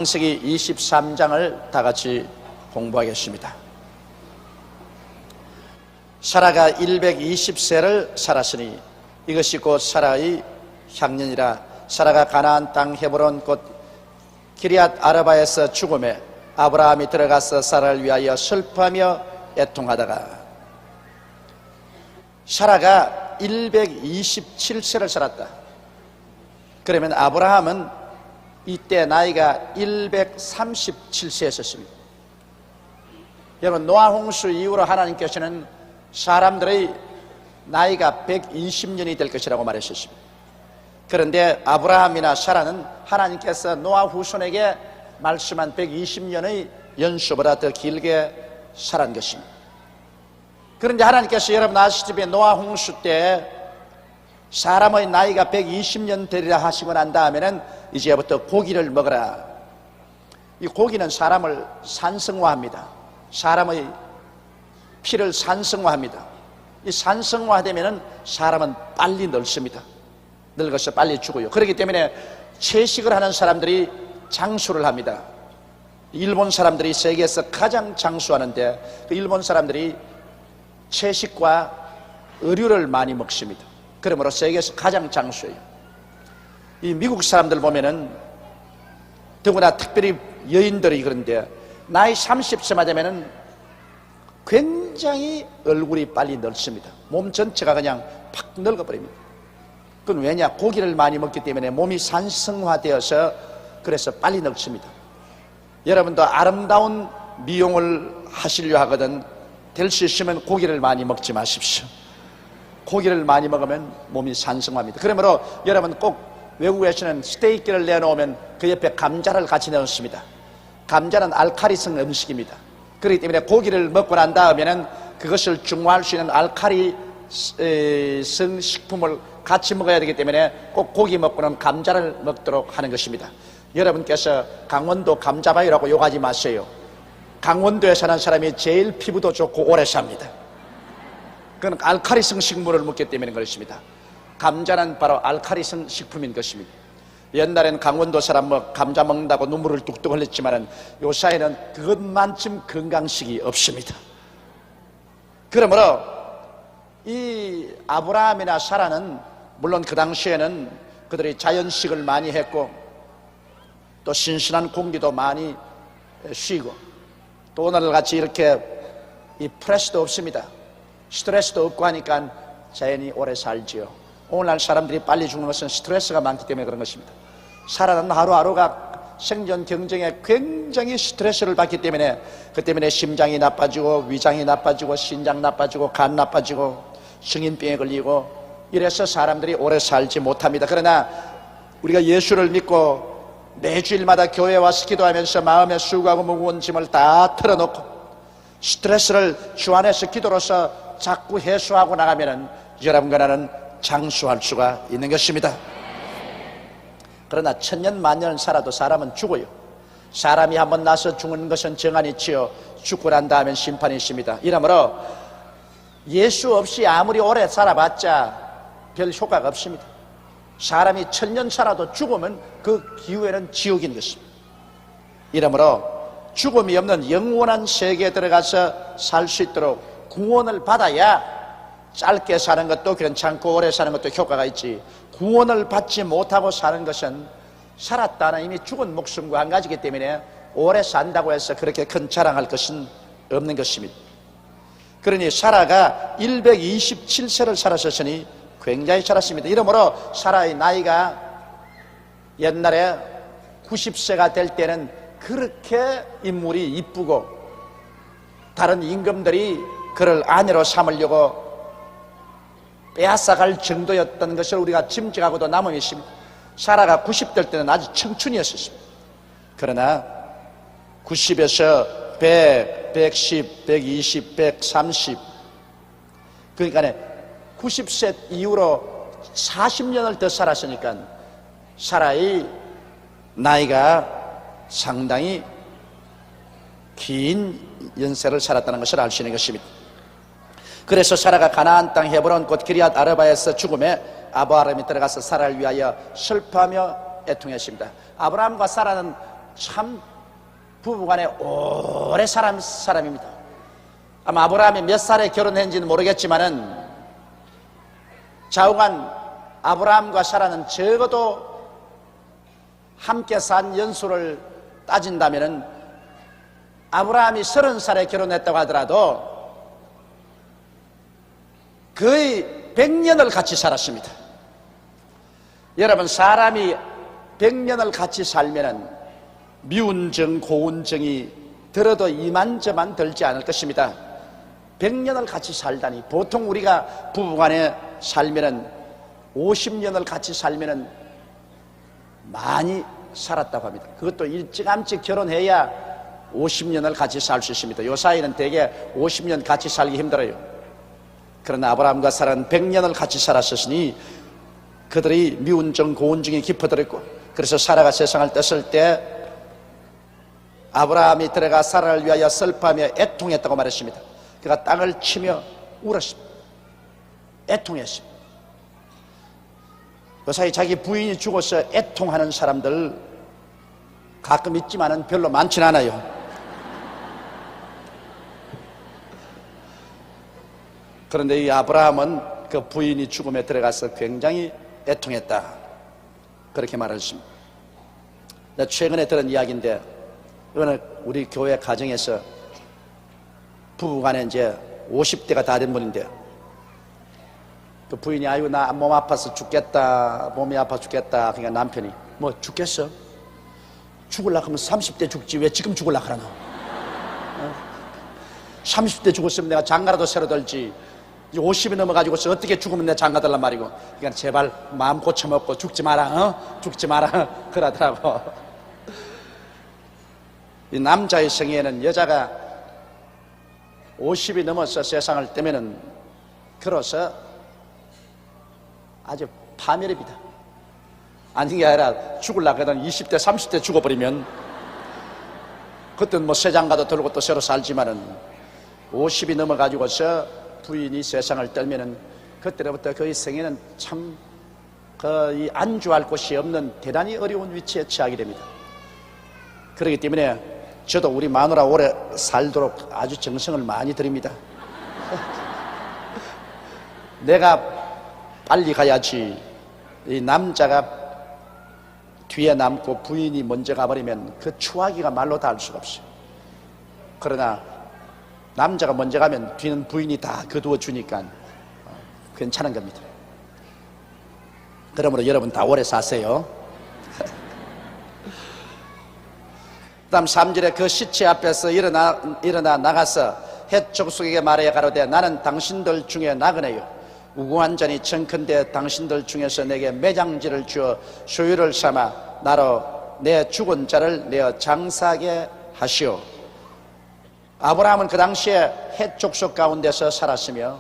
창세기 23장을 다 같이 공부하겠습니다. 사라가 120세를 살았으니 이것이 곧 사라의 향년이라. 사라가 가나안 땅 헤브론 곧 기럇 아르바에서 죽음에 아브라함이 들어가서 사라를 위하여 슬퍼하며 애통하다가, 사라가 127세를 살았다. 그러면 아브라함은 이때 나이가 137세였습니다. 여러분, 노아 홍수 이후로 하나님께서는 사람들의 나이가 120년이 될 것이라고 말하셨습니다. 그런데 아브라함이나 사라는 하나님께서 노아 후손에게 말씀한 120년의 연수보다 더 길게 살은 것입니다. 그런데 하나님께서 여러분 아시다시피 노아 홍수 때 사람의 나이가 120년 되리라 하시고 난 다음에는 이제부터 고기를 먹어라. 이 고기는 사람을 산성화합니다. 사람의 피를 산성화합니다. 이 산성화되면은 사람은 빨리 늙습니다. 늙어서 빨리 죽어요. 그렇기 때문에 채식을 하는 사람들이 장수를 합니다. 일본 사람들이 세계에서 가장 장수하는데, 그 일본 사람들이 채식과 의류를 많이 먹습니다. 그러므로 세계에서 가장 장수예요. 이 미국 사람들 보면은 더구나 특별히 여인들이 그런데 나이 30세만 되면은 굉장히 얼굴이 빨리 늙습니다. 몸 전체가 그냥 팍 늙어버립니다. 그건 왜냐? 고기를 많이 먹기 때문에 몸이 산성화되어서 그래서 빨리 늙습니다. 여러분도 아름다운 미용을 하시려 하거든 될 수 있으면 고기를 많이 먹지 마십시오. 고기를 많이 먹으면 몸이 산성화합니다. 그러므로 여러분 꼭 외국에서는 스테이크를 내놓으면 그 옆에 감자를 같이 넣습니다. 감자는 알칼리성 음식입니다. 그렇기 때문에 고기를 먹고 난 다음에는 그것을 중화할 수 있는 알칼리성 식품을 같이 먹어야 되기 때문에 꼭 고기 먹고는 감자를 먹도록 하는 것입니다. 여러분께서 강원도 감자바위라고 욕하지 마세요. 강원도에 사는 사람이 제일 피부도 좋고 오래 삽니다. 그건 알칼리성 식물을 먹기 때문에 그렇습니다. 감자는 바로 알칼리성 식품인 것입니다. 옛날엔 강원도 사람 감자 먹는다고 눈물을 뚝뚝 흘렸지만 요사이는 그것만큼 건강식이 없습니다. 그러므로 이 아브라함이나 사라는 물론 그 당시에는 그들이 자연식을 많이 했고 또 신선한 공기도 많이 쉬고 또 오늘같이 이렇게 이 프레스도 없습니다. 스트레스도 없고 하니까 자연히 오래 살지요. 오늘날 사람들이 빨리 죽는 것은 스트레스가 많기 때문에 그런 것입니다. 사라는 하루하루가 생존 경쟁에 굉장히 스트레스를 받기 때문에 그 때문에 심장이 나빠지고 위장이 나빠지고 신장 나빠지고 간 나빠지고 성인병에 걸리고 이래서 사람들이 오래 살지 못합니다. 그러나 우리가 예수를 믿고 매주일마다 교회에 와서 기도하면서 마음에 수고하고 무거운 짐을 다 털어놓고 스트레스를 주 안에서 기도로서 자꾸 해소하고 나가면은 여러분과 나는 장수할 수가 있는 것입니다. 그러나 천년 만년을 살아도 사람은 죽어요. 사람이 한번 나서 죽는 것은 정한이치요 죽고 난 다음엔 심판이 있습니다. 이러므로 예수 없이 아무리 오래 살아봤자 별 효과가 없습니다. 사람이 천년 살아도 죽으면 그 기후에는 지옥인 것입니다. 이러므로 죽음이 없는 영원한 세계에 들어가서 살 수 있도록 구원을 받아야 짧게 사는 것도 괜찮고 오래 사는 것도 효과가 있지, 구원을 받지 못하고 사는 것은 살았다는 이미 죽은 목숨과 한 가지이기 때문에 오래 산다고 해서 그렇게 큰 자랑할 것은 없는 것입니다. 그러니 사라가 127세를 살았으니 굉장히 살았습니다. 이러므로 사라의 나이가 옛날에 90세가 될 때는 그렇게 인물이 이쁘고 다른 임금들이 그를 아내로 삼으려고 빼앗아갈 정도였던 것을 우리가 짐작하고도 남음이 있습니다. 사라가 90될 때는 아주 청춘이었습니다. 그러나 90에서 100, 110, 120, 130 그러니까 90세 이후로 40년을 더 살았으니까 사라의 나이가 상당히 긴 연세를 살았다는 것을 알 수 있는 것입니다. 그래서 사라가 가나안 땅 헤브론 곧 기럇 아르바에서 죽음에 아브라함이 들어가서 사라를 위하여 슬퍼하며 애통했습니다. 아브라함과 사라는 참 부부간에 오래 살은 사람입니다. 아마 아브라함이 몇 살에 결혼했는지는 모르겠지만은 좌우간 아브라함과 사라는 적어도 함께 산 연수를 따진다면은 아브라함이 30살에 결혼했다고 하더라도 거의 100년을 같이 살았습니다. 여러분, 사람이 100년을 같이 살면은 미운 정, 고운 정이 들어도 이만저만 들지 않을 것입니다. 100년을 같이 살다니, 보통 우리가 부부간에 살면은 50년을 같이 살면은 많이 살았다고 합니다. 그것도 일찌감치 결혼해야 50년을 같이 살 수 있습니다. 요 사이는 대개 50년 같이 살기 힘들어요. 그러나 아브라함과 사라는 100년을 같이 살았으니 그들이 미운 정, 고운 정이 깊어들었고, 그래서 사라가 세상을 떴을 때 아브라함이 들어가 사라를 위하여 슬퍼하며 애통했다고 말했습니다. 그가 땅을 치며 울었습니다. 애통했습니다. 그 사이 자기 부인이 죽어서 애통하는 사람들 가끔 있지만은 별로 많지는 않아요. 그런데 이 아브라함은 그 부인이 죽음에 들어가서 굉장히 애통했다, 그렇게 말했습니다. 최근에 들은 이야기인데, 이거는 우리 교회 가정에서 부부간에 이제 50대가 다 된 분인데, 그 부인이 아유 나 몸 아파서 죽겠다, 몸이 아파 죽겠다. 그러니까 남편이 뭐 죽겠어? 죽으려고 하면 30대 죽지 왜 지금 죽으려고 하나? 30대 죽었으면 내가 장가라도 새로 들지, 50이 넘어가지고서 어떻게 죽으면 내가 장가 들란 말이고. 그러니까 제발 마음 고쳐먹고 죽지 마라, 죽지 마라 그러더라고. 이 남자의 성에는 여자가 50이 넘어서 세상을 떼면은 걸어서 아주 파멸입니다. 아닌 게 아니라 죽으려고 하던 20대 30대 죽어버리면 그때는 뭐 새 장가도 들고 또 새로 살지만은 50이 넘어가지고서 부인이 세상을 떨면은 그때로부터 그의 생애는 참 거의 안주할 곳이 없는 대단히 어려운 위치에 처하게 됩니다. 그렇기 때문에 저도 우리 마누라 오래 살도록 아주 정성을 많이 드립니다. 내가 빨리 가야지 이 남자가 뒤에 남고 부인이 먼저 가버리면 그 추하기가 말로 다 할 수가 없어요. 그러나 남자가 먼저 가면 뒤는 부인이 다 거두어 주니까 괜찮은 겁니다. 그러므로 여러분 다 오래 사세요. 다음 3절에 그 시체 앞에서 일어나 나가서 헷 족속에게 말하여 가로되 나는 당신들 중에 나그네요. 우고한 잔이 청컨대 당신들 중에서 내게 매장지를 주어 소유를 삼아 나로 내 죽은 자를 내어 장사하게 하시오. 아브라함은 그 당시에 헷 족속 가운데서 살았으며,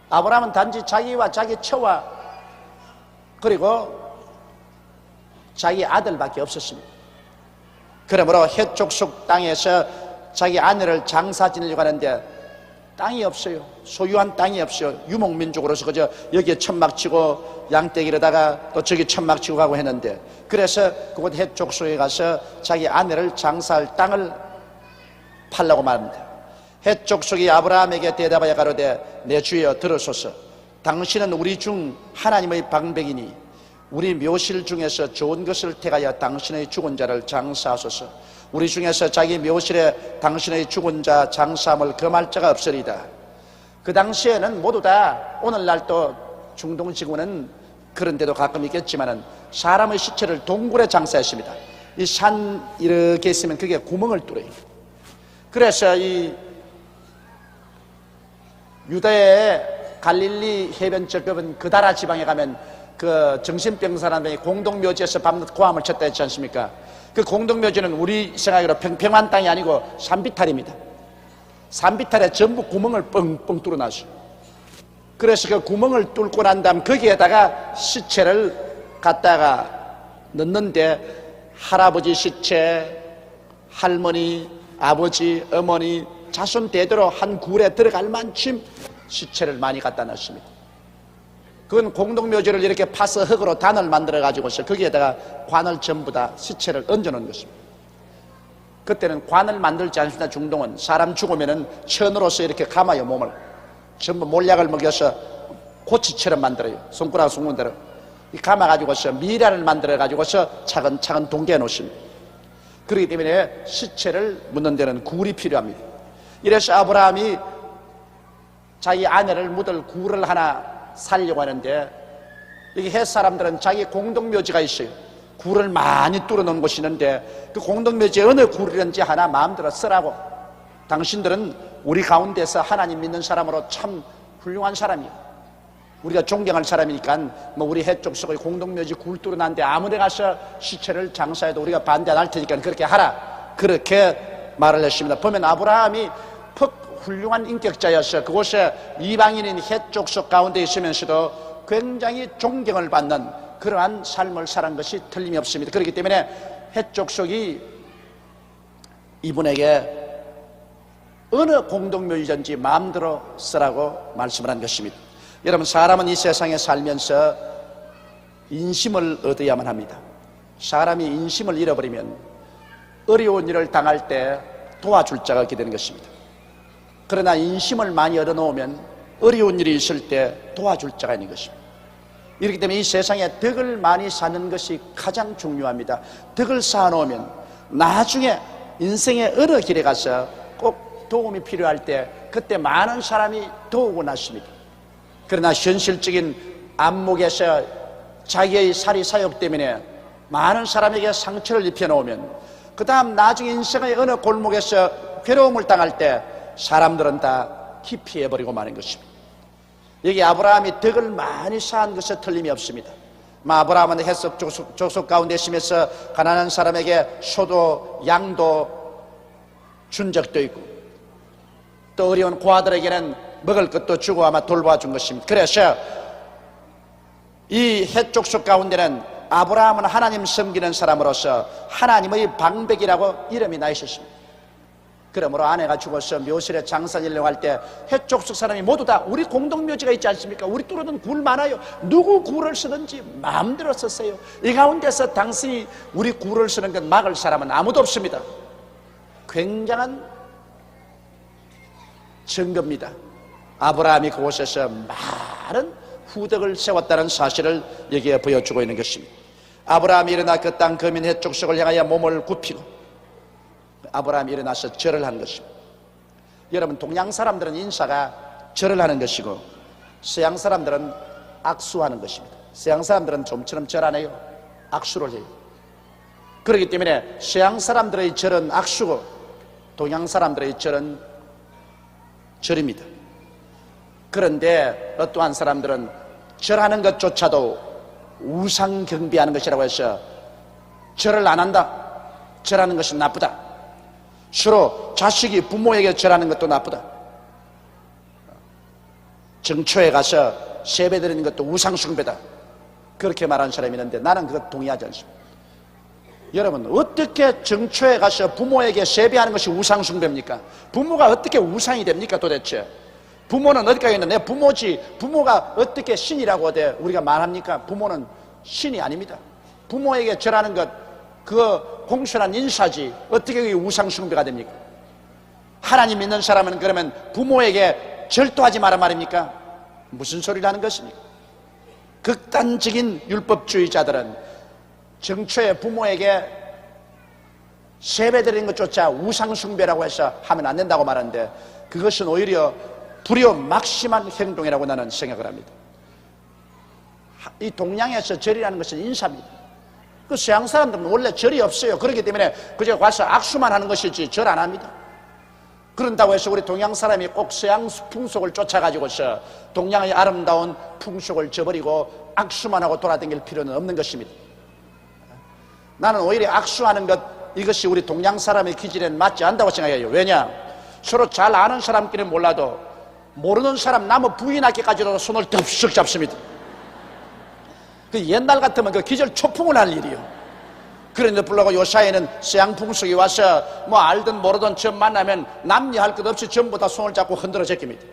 아브라함은 단지 자기와 자기 처와 그리고 자기 아들밖에 없었습니다. 그러므로 헷 족속 땅에서 자기 아내를 장사 지내려고 하는데 땅이 없어요. 소유한 땅이 없어요. 유목민족으로서 그저 여기에 천막 치고 양떼기로다가 또 저기 천막 치고 가고 했는데, 그래서 그곳 헷 족속에 가서 자기 아내를 장사할 땅을 팔라고 말합니다. 헷 족속이 아브라함에게 대답하여 가로되 내 주여 들으소서. 당신은 우리 중 하나님의 방백이니 우리 묘실 중에서 좋은 것을 택하여 당신의 죽은 자를 장사하소서. 우리 중에서 자기 묘실에 당신의 죽은 자 장사함을 금할 자가 없으리다. 그 당시에는 모두 다, 오늘날 또 중동 지구는 그런 데도 가끔 있겠지만은 사람의 시체를 동굴에 장사했습니다. 이 산 이렇게 있으면 그게 구멍을 뚫어요. 그래서 이 유대의 갈릴리 해변 쪽은 그다라 지방에 가면 그 정신병 사람들이 공동묘지에서 밤낮 고함을 쳤다 했지 않습니까? 그 공동묘지는 우리 생각으로 평평한 땅이 아니고 산비탈입니다. 산비탈에 전부 구멍을 뻥뻥 뚫어놨어요. 그래서 그 구멍을 뚫고 난 다음 거기에다가 시체를 갖다가 넣는데 할아버지 시체, 할머니, 아버지, 어머니, 자손 대대로 한 굴에 들어갈 만큼 시체를 많이 갖다 놨습니다. 그건 공동묘지를 이렇게 파서 흙으로 단을 만들어 가지고서 거기에다가 관을 전부 다 시체를 얹어 놓은 것입니다. 그때는 관을 만들지 않습니다. 중동은 사람 죽으면은 천으로서 이렇게 감아요. 몸을 전부 몰약을 먹여서 고치처럼 만들어요. 손가락 숭는 대로 이 감아가지고서 미란을 만들어가지고서 차근차근 동계해 놓습니다. 그렇기 때문에 시체를 묻는 데는 굴이 필요합니다. 이래서 아브라함이 자기 아내를 묻을 굴을 하나 살려고 하는데, 여기 헷 사람들은 자기 공동묘지가 있어요. 굴을 많이 뚫어놓은 곳이 있는데 그 공동묘지에 어느 굴이든지 하나 마음대로 쓰라고. 당신들은 우리 가운데서 하나님 믿는 사람으로 참 훌륭한 사람이에요. 우리가 존경할 사람이니까 뭐 우리 해쪽 속의 공동묘지 굴 뚫어놨는데 아무데 가서 시체를 장사해도 우리가 반대 안 할 테니까 그렇게 하라, 그렇게 말을 했습니다. 보면 아브라함이 훌륭한 인격자였어요. 그곳에 이방인인 해쪽 속 가운데 있으면서도 굉장히 존경을 받는 그러한 삶을 살한 것이 틀림이 없습니다. 그렇기 때문에 해쪽 속이 이분에게 어느 공동묘지든지 마음대로 쓰라고 말씀을 한 것입니다. 여러분, 사람은 이 세상에 살면서 인심을 얻어야만 합니다. 사람이 인심을 잃어버리면 어려운 일을 당할 때 도와줄 자가 없게 되는 것입니다. 그러나 인심을 많이 얻어놓으면 어려운 일이 있을 때 도와줄 자가 있는 것입니다. 이렇기 때문에 이 세상에 덕을 많이 사는 것이 가장 중요합니다. 덕을 쌓아놓으면 나중에 인생의 어느 길에 가서 꼭 도움이 필요할 때 그때 많은 사람이 도우고 났습니다. 그러나 현실적인 안목에서 자기의 살이 사욕 때문에 많은 사람에게 상처를 입혀놓으면 그 다음 나중에 인생의 어느 골목에서 괴로움을 당할 때 사람들은 다 기피해버리고 마는 것입니다. 여기 아브라함이 덕을 많이 쌓은 것에 틀림이 없습니다. 아브라함은 헷석 족속 가운데 있으면서 가난한 사람에게 소도 양도 준 적도 있고, 또 어려운 고아들에게는 먹을 것도 주고 아마 돌봐준 것입니다. 그래서 이 헷족속 가운데는 아브라함은 하나님 섬기는 사람으로서 하나님의 방백이라고 이름이 나 있었습니다. 그러므로 아내가 죽어서 묘실에 장사하려고 할 때 해족속 사람이 모두 다 우리 공동묘지가 있지 않습니까? 우리 뚫어둔 굴 많아요. 누구 굴을 쓰든지 마음대로 썼어요. 이 가운데서 당신이 우리 굴을 쓰는 것 막을 사람은 아무도 없습니다. 굉장한 증거입니다. 아브라함이 그곳에서 많은 후덕을 세웠다는 사실을 여기에 보여주고 있는 것입니다. 아브라함이 일어나 그 땅 거민 해족속을 향하여 몸을 굽히고 아브라함이 일어나서 절을 한 것입니다. 여러분, 동양 사람들은 인사가 절을 하는 것이고 서양 사람들은 악수하는 것입니다. 서양 사람들은 좀처럼 절 안 해요. 악수를 해요. 그렇기 때문에 서양 사람들의 절은 악수고 동양 사람들의 절은 절입니다. 그런데 어떠한 사람들은 절하는 것조차도 우상 경배하는 것이라고 해서 절을 안 한다, 절하는 것은 나쁘다, 서로 자식이 부모에게 절하는 것도 나쁘다, 정초에 가서 세배 드리는 것도 우상숭배다, 그렇게 말하는 사람이 있는데 나는 그것 동의하지 않습니다. 여러분, 어떻게 정초에 가서 부모에게 세배하는 것이 우상숭배입니까? 부모가 어떻게 우상이 됩니까 도대체? 부모는 어디까지 있는 내 부모지, 부모가 어떻게 신이라고 어디 우리가 말합니까? 부모는 신이 아닙니다. 부모에게 절하는 것, 그거 공손한 인사지 어떻게 그게 우상숭배가 됩니까? 하나님 믿는 사람은 그러면 부모에게 절도하지 마라 말입니까? 무슨 소리를 하는 것입니까? 극단적인 율법주의자들은 정초에 부모에게 세배드리는 것조차 우상숭배라고 해서 하면 안 된다고 말하는데 그것은 오히려 불효막심한 행동이라고 나는 생각을 합니다. 이 동양에서 절이라는 것은 인사입니다. 그 서양 사람들은 원래 절이 없어요. 그렇기 때문에 그저 가서 악수만 하는 것이지 절 안 합니다. 그런다고 해서 우리 동양 사람이 꼭 서양 풍속을 쫓아가지고서 동양의 아름다운 풍속을 저버리고 악수만 하고 돌아다닐 필요는 없는 것입니다. 나는 오히려 악수하는 것, 이것이 우리 동양 사람의 기질에는 맞지 않다고 생각해요. 왜냐? 서로 잘 아는 사람끼리는 몰라도 모르는 사람 나무 부인하기까지도 손을 덥석 잡습니다. 그 옛날 같으면 그 기절 초풍을 할 일이요. 그런데 불러고 요사이는 서양 풍속이 와서 뭐 알든 모르든 처음 만나면 남녀 할 것 없이 전부 다 손을 잡고 흔들어 제낍니다.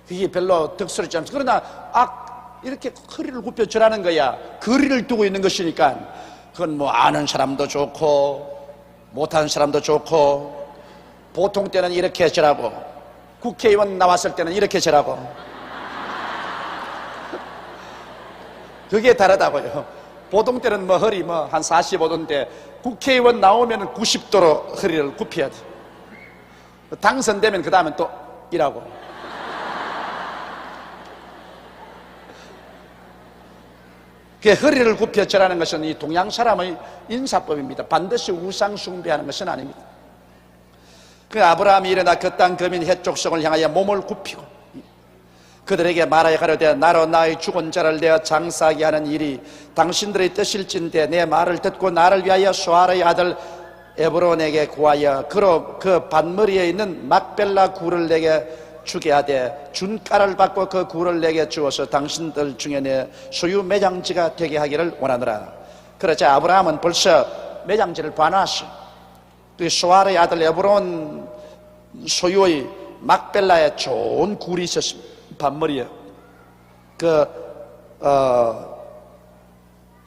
그게 별로 덕스럽지 않습니다. 그러나 이렇게 허리를 굽혀 절하는 거야. 거리를 두고 있는 것이니까 그건 뭐 아는 사람도 좋고 못하는 사람도 좋고, 보통 때는 이렇게 지라고, 국회의원 나왔을 때는 이렇게 지라고. 그게 다르다고요. 보통 때는 뭐 허리 뭐 한 45도인데 국회의원 나오면 90도로 허리를 굽혀야 돼. 당선되면 그 다음엔 또 이라고. 그 허리를 굽혀 절하는 것은 이 동양 사람의 인사법입니다. 반드시 우상 숭배하는 것은 아닙니다. 그 아브라함이 일어나 그 땅 거민 헷 족속을 향하여 몸을 굽히고 그들에게 말하여 가로되 나로 나의 죽은 자를 내어 장사하게 하는 일이 당신들의 뜻일진데 내 말을 듣고 나를 위하여 수아의 아들 에브론에게 구하여 그로 그 밭머리에 있는 막벨라 굴을 내게 주게 하되 준가를 받고 그 굴을 내게 주어서 당신들 중에 내 소유 매장지가 되게 하기를 원하노라. 그러자 아브라함은 벌써 매장지를 반환하시. 그 수아의 아들 에브론 소유의 막벨라에 좋은 굴이 있었습니다. 밭머리에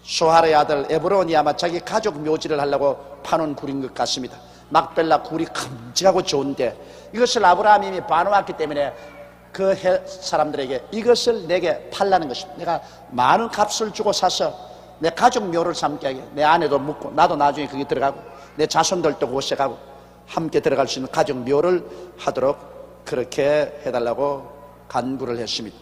소할의 아들 에브론이 아마 자기 가족 묘지를 하려고 파놓은 굴인 것 같습니다. 막벨라 굴이 큼직하고 좋은데 이것을 아브라함이 이미 봐놓았기 때문에 그 사람들에게 이것을 내게 팔라는 것입니다. 내가 많은 값을 주고 사서 내 가족 묘를 삼게 하게, 내 아내도 묻고 나도 나중에 거기 들어가고 내 자손들도 그곳에 가고 함께 들어갈 수 있는 가족 묘를 하도록 그렇게 해달라고 간구를 했습니다.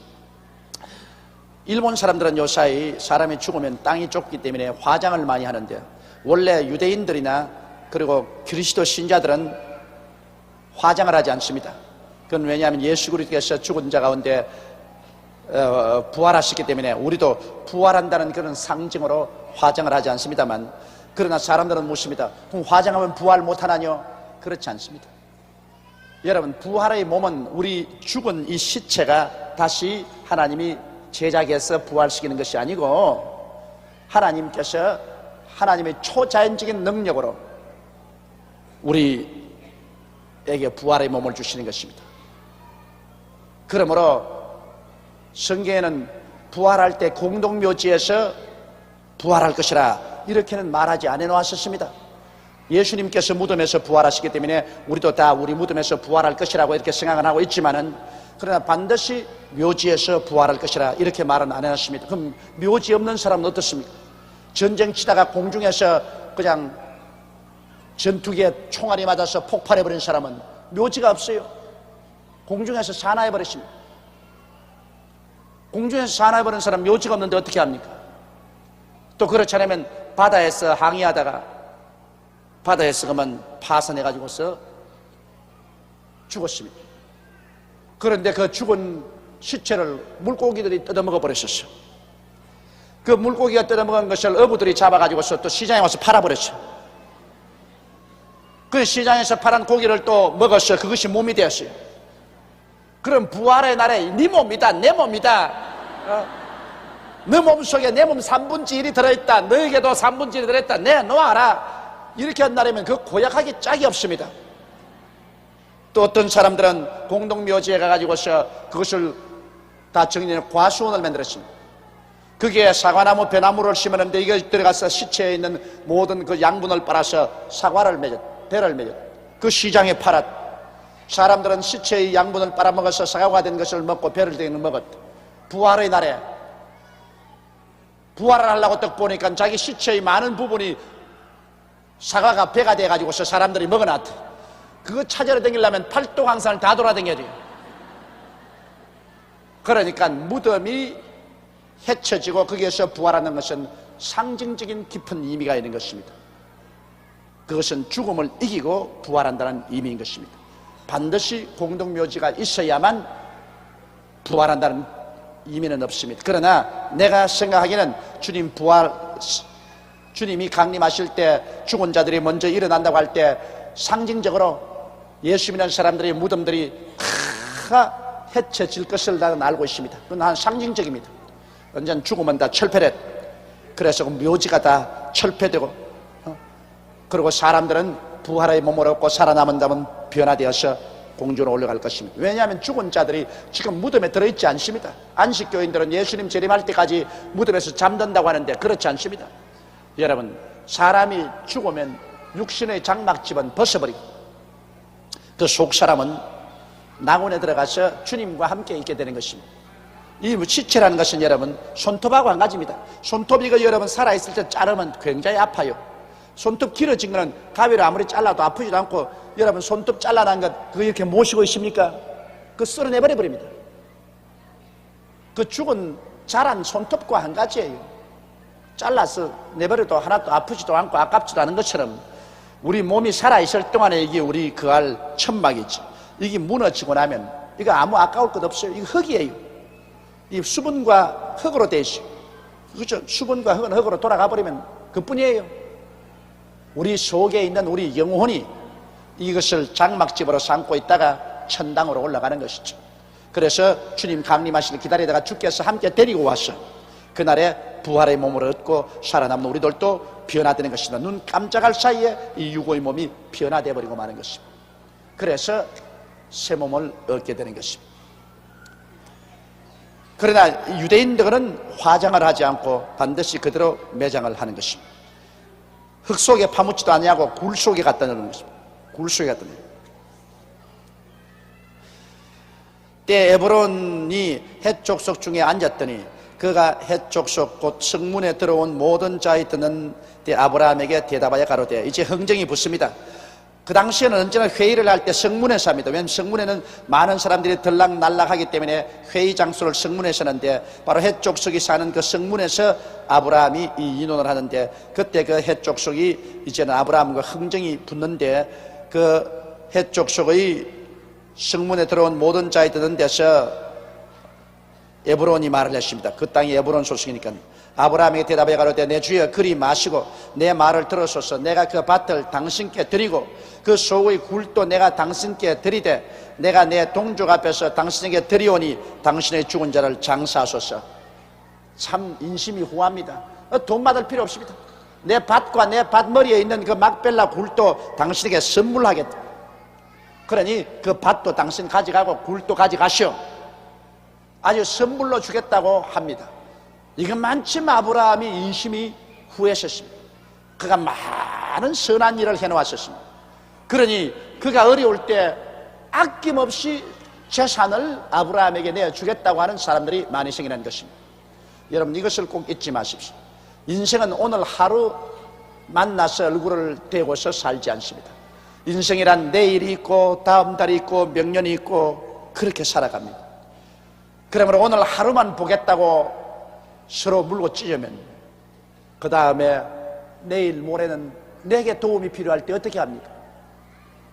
일본 사람들은 요사이 사람이 죽으면 땅이 좁기 때문에 화장을 많이 하는데 원래 유대인들이나 그리고 그리스도 신자들은 화장을 하지 않습니다. 그건 왜냐하면 예수 그리스도께서 죽은 자 가운데 부활하셨기 때문에 우리도 부활한다는 그런 상징으로 화장을 하지 않습니다만, 그러나 사람들은 묻습니다. 그럼 화장하면 부활 못하나요? 그렇지 않습니다. 여러분, 부활의 몸은 우리 죽은 이 시체가 다시 하나님이 제작해서 부활시키는 것이 아니고 하나님께서 하나님의 초자연적인 능력으로 우리에게 부활의 몸을 주시는 것입니다. 그러므로 성경에는 부활할 때 공동묘지에서 부활할 것이라 이렇게는 말하지 않아 놓았었습니다. 예수님께서 무덤에서 부활하시기 때문에 우리도 다 우리 무덤에서 부활할 것이라고 이렇게 생각을 하고 있지만은, 그러나 반드시 묘지에서 부활할 것이라 이렇게 말은 안 해놨습니다. 그럼 묘지 없는 사람은 어떻습니까? 전쟁 치다가 공중에서 그냥 전투기에 총알이 맞아서 폭발해버린 사람은 묘지가 없어요. 공중에서 사나해버렸습니다. 공중에서 사나해버린 사람 묘지가 없는데 어떻게 합니까? 또 그렇지 않으면 바다에서 항해하다가 바다에서 그만 파손해가지고서 죽었습니다. 그런데 그 죽은 시체를 물고기들이 뜯어먹어 버렸었어요. 그 물고기가 뜯어먹은 것을 어부들이 잡아가지고서 또 시장에 와서 팔아버렸어요. 그 시장에서 팔은 고기를 또 먹었어요. 그것이 몸이 되었어요. 그럼 부활의 날에 네 몸이다, 내 몸이다, 너 몸속에 내 몸 3분의 1이 들어있다, 너에게도 3분의 1이 들어있다, 내놓아라, 이렇게 한다면 그 고약하기 짝이 없습니다. 또 어떤 사람들은 공동묘지에 가가지고서 그것을 다 정리해 과수원을 만들었습니다. 거기에 사과나무, 배나무를 심었는데 이거 들어가서 시체에 있는 모든 그 양분을 빨아서 사과를 맺었, 배를 맺었, 그 시장에 팔았. 사람들은 시체의 양분을 빨아먹어서 사과가 된 것을 먹고 배를 댕는 먹었. 부활의 날에 부활을 하려고 딱 보니까 자기 시체의 많은 부분이 사과가 배가 돼가지고서 사람들이 먹어놨대. 그거 찾으러 다니려면 팔도강산을 다 돌아다녀야 돼요. 그러니까 무덤이 헤쳐지고 거기에서 부활하는 것은 상징적인 깊은 의미가 있는 것입니다. 그것은 죽음을 이기고 부활한다는 의미인 것입니다. 반드시 공동묘지가 있어야만 부활한다는 의미는 없습니다. 그러나 내가 생각하기에는 주님이 강림하실 때 죽은 자들이 먼저 일어난다고 할 때 상징적으로 예수 믿는 사람들의 무덤들이 다 헤쳐질 것을 나는 알고 있습니다. 그건 한 상징적입니다. 언젠 죽으면 다 철폐됐. 그래서 그 묘지가 다 철폐되고, 그리고 사람들은 부활의 몸을 얻고 살아남은다면 변화되어서 공주로 올라갈 것입니다. 왜냐하면 죽은 자들이 지금 무덤에 들어있지 않습니다. 안식교인들은 예수님 재림할 때까지 무덤에서 잠든다고 하는데 그렇지 않습니다. 여러분, 사람이 죽으면 육신의 장막집은 벗어버리고 그 속사람은 낙원에 들어가서 주님과 함께 있게 되는 것입니다. 이 시체라는 것은 여러분 손톱하고 한 가지입니다. 손톱이 여러분 살아있을 때 자르면 굉장히 아파요. 손톱 길어진 거는 가위로 아무리 잘라도 아프지도 않고, 여러분 손톱 잘라난 것 그거 이렇게 모시고 있습니까? 그거 쓸어내버려 버립니다. 그 죽은 자란 손톱과 한 가지예요. 잘라서 내버려도 하나도 아프지도 않고 아깝지도 않은 것처럼 우리 몸이 살아있을 동안에 이게 우리 그할 천막이지, 이게 무너지고 나면 이거 아무 아까울 것 없어요. 이거 흙이에요. 이 수분과 흙으로 되어 있어요. 그렇죠? 수분과 흙은 흙으로 돌아가 버리면 그뿐이에요. 우리 속에 있는 우리 영혼이 이것을 장막집으로 삼고 있다가 천당으로 올라가는 것이죠. 그래서 주님 강림하시길 기다리다가 주께서 함께 데리고 와서 그날에 부활의 몸을 얻고 살아남는 우리들도 변화되는 것이다. 눈 깜짝할 사이에 이 육의 몸이 변화되어 버리고 마는 것입니다. 그래서 새 몸을 얻게 되는 것입니다. 그러나 유대인들은 화장을 하지 않고 반드시 그대로 매장을 하는 것입니다. 흙 속에 파묻지도 아니하고 굴 속에 갖다 넣는 것입니다. 굴 속에 갖다 넣는. 때 에브론이 해족속 중에 앉았더니 그가 해족속 곧 성문에 들어온 모든 자의 듣는 때 아브라함에게 대답하여 가로되, 이제 흥정이 붙습니다. 그 당시에는 언제나 회의를 할 때 성문에서 합니다. 왜냐하면 성문에는 많은 사람들이 들락날락하기 때문에 회의 장소를 성문에서 하는데, 바로 해족속이 사는 그 성문에서 아브라함이 이 인원을 하는데, 그때 그 해족속이 이제는 아브라함과 흥정이 붙는데, 그 해족속의 성문에 들어온 모든 자의 듣는 데서 에브론이 말을 했습니다. 그 땅이 에브론 소식이니까. 아브라함에게 대답해 가로되, 내 주여 그리 마시고 내 말을 들으소서. 내가 그 밭을 당신께 드리고 그 속의 굴도 내가 당신께 드리되 내가 내 동족 앞에서 당신에게 드리오니 당신의 죽은 자를 장사하소서. 참 인심이 후합니다. 돈 받을 필요 없습니다. 내 밭과 내 밭머리에 있는 그 막벨라 굴도 당신에게 선물하겠다. 그러니 그 밭도 당신 가져가고 굴도 가져가시오. 아주 선물로 주겠다고 합니다. 이것만큼 아브라함이 인심이 후했었습니다. 그가 많은 선한 일을 해놓았었습니다. 그러니 그가 어려울 때 아낌없이 재산을 아브라함에게 내어주겠다고 하는 사람들이 많이 생기는 것입니다. 여러분 이것을 꼭 잊지 마십시오. 인생은 오늘 하루 만나서 얼굴을 대고서 살지 않습니다. 인생이란 내일이 있고 다음 달이 있고 명년이 있고 그렇게 살아갑니다. 그러므로 오늘 하루만 보겠다고 서로 물고 찢으면 그 다음에 내일 모레는 내게 도움이 필요할 때 어떻게 합니까?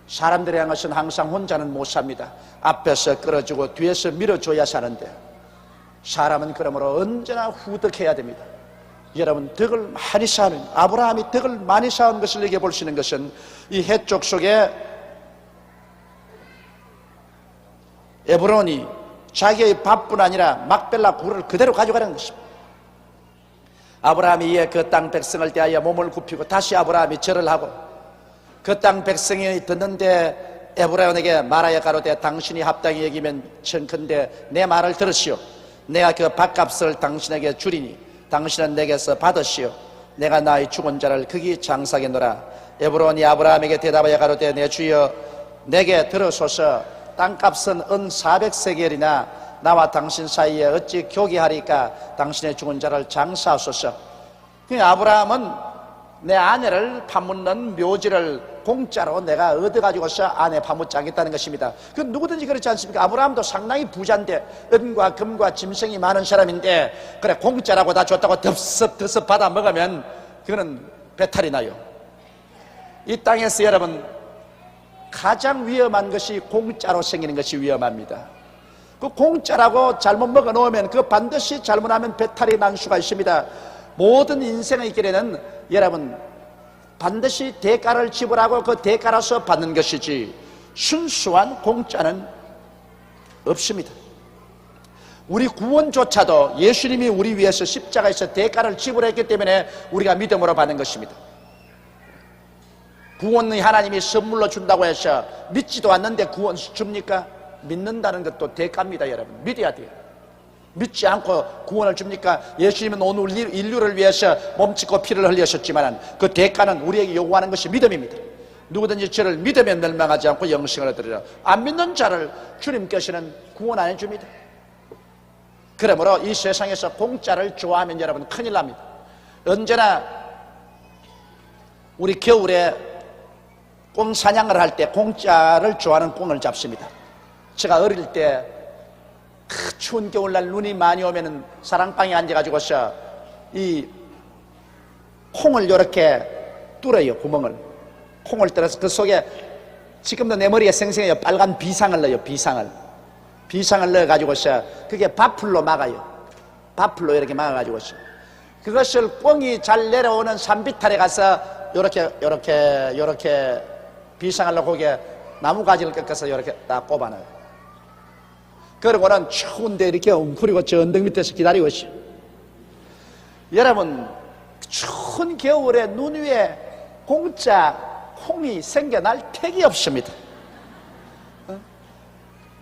사람들이 한 것은 항상 혼자는 못 삽니다. 앞에서 끌어주고 뒤에서 밀어줘야 사는데, 사람은 그러므로 언제나 후덕해야 됩니다. 여러분 덕을 많이 쌓은, 아브라함이 덕을 많이 쌓은 것을 얘기해 볼 수 있는 것은 이 해족 속에 에브론이 자기의 밭뿐 아니라 막벨라 굴을 그대로 가져가는 것입니다. 아브라함이 이에 그 땅 백성을 대하여 몸을 굽히고 다시 아브라함이 절을 하고 그 땅 백성이 듣는데 에브론에게 말하여 가로되, 당신이 합당히 여기면 청컨대 내 말을 들으시오. 내가 그 밭값을 당신에게 주리니 당신은 내게서 받으시오. 내가 나의 죽은 자를 거기 장사하겠노라. 에브론이 아브라함에게 대답하여 가로되, 내 주여 내게 들으소서. 땅값은 은 400세겔이나 나와 당신 사이에 어찌 교기하리까? 당신의 죽은 자를 장사하소서. 아브라함은 내 아내를 파묻는 묘지를 공짜로 내가 얻어가지고서 아내 파묻지 않겠다는 것입니다. 그 누구든지 그렇지 않습니까? 아브라함도 상당히 부자인데, 은과 금과 짐승이 많은 사람인데, 그래 공짜라고 다 줬다고 덥섭 받아 먹으면 그거는 배탈이 나요. 이 땅에서 여러분 가장 위험한 것이 공짜로 생기는 것이 위험합니다. 그 공짜라고 잘못 먹어 놓으면 그 반드시 잘못하면 배탈이 난 수가 있습니다. 모든 인생의 길에는 여러분 반드시 대가를 지불하고 그 대가로서 받는 것이지 순수한 공짜는 없습니다. 우리 구원조차도 예수님이 우리 위해서 십자가에서 대가를 지불했기 때문에 우리가 믿음으로 받는 것입니다. 구원의 하나님이 선물로 준다고 해서 믿지도 않는데 구원 줍니까? 믿는다는 것도 대가입니다. 여러분 믿어야 돼요. 믿지 않고 구원을 줍니까? 예수님은 오늘 인류를 위해서 몸짓고 피를 흘리셨지만 그 대가는 우리에게 요구하는 것이 믿음입니다. 누구든지 저를 믿으면 멸망하지 않고 영생을 얻으리라. 안 믿는 자를 주님께서는 구원 안 해줍니다. 그러므로 이 세상에서 공짜를 좋아하면 여러분 큰일 납니다. 언제나 우리 겨울에 꽁 사냥을 할 때 공짜를 좋아하는 꽁을 잡습니다. 제가 어릴 때 그 추운 겨울날 눈이 많이 오면은 사랑방에 앉아가지고서 이 콩을 이렇게 뚫어요. 구멍을 콩을 뚫어서 그 속에 지금도 내 머리에 생생해요. 빨간 비상을 넣어요. 비상을 넣어가지고서 그게 밥풀로 막아요. 밥풀로 이렇게 막아가지고서 그것을 꽁이 잘 내려오는 산비탈에 가서 요렇게 비상을 넣고 거기에 나무가지를 꺾어서 이렇게 딱 꼽아놔요. 그러고는 추운데 이렇게 웅크리고 저 언덕 밑에서 기다리고 있어요. 여러분, 추운 겨울에 눈 위에 공짜 콩이 생겨날 택이 없습니다.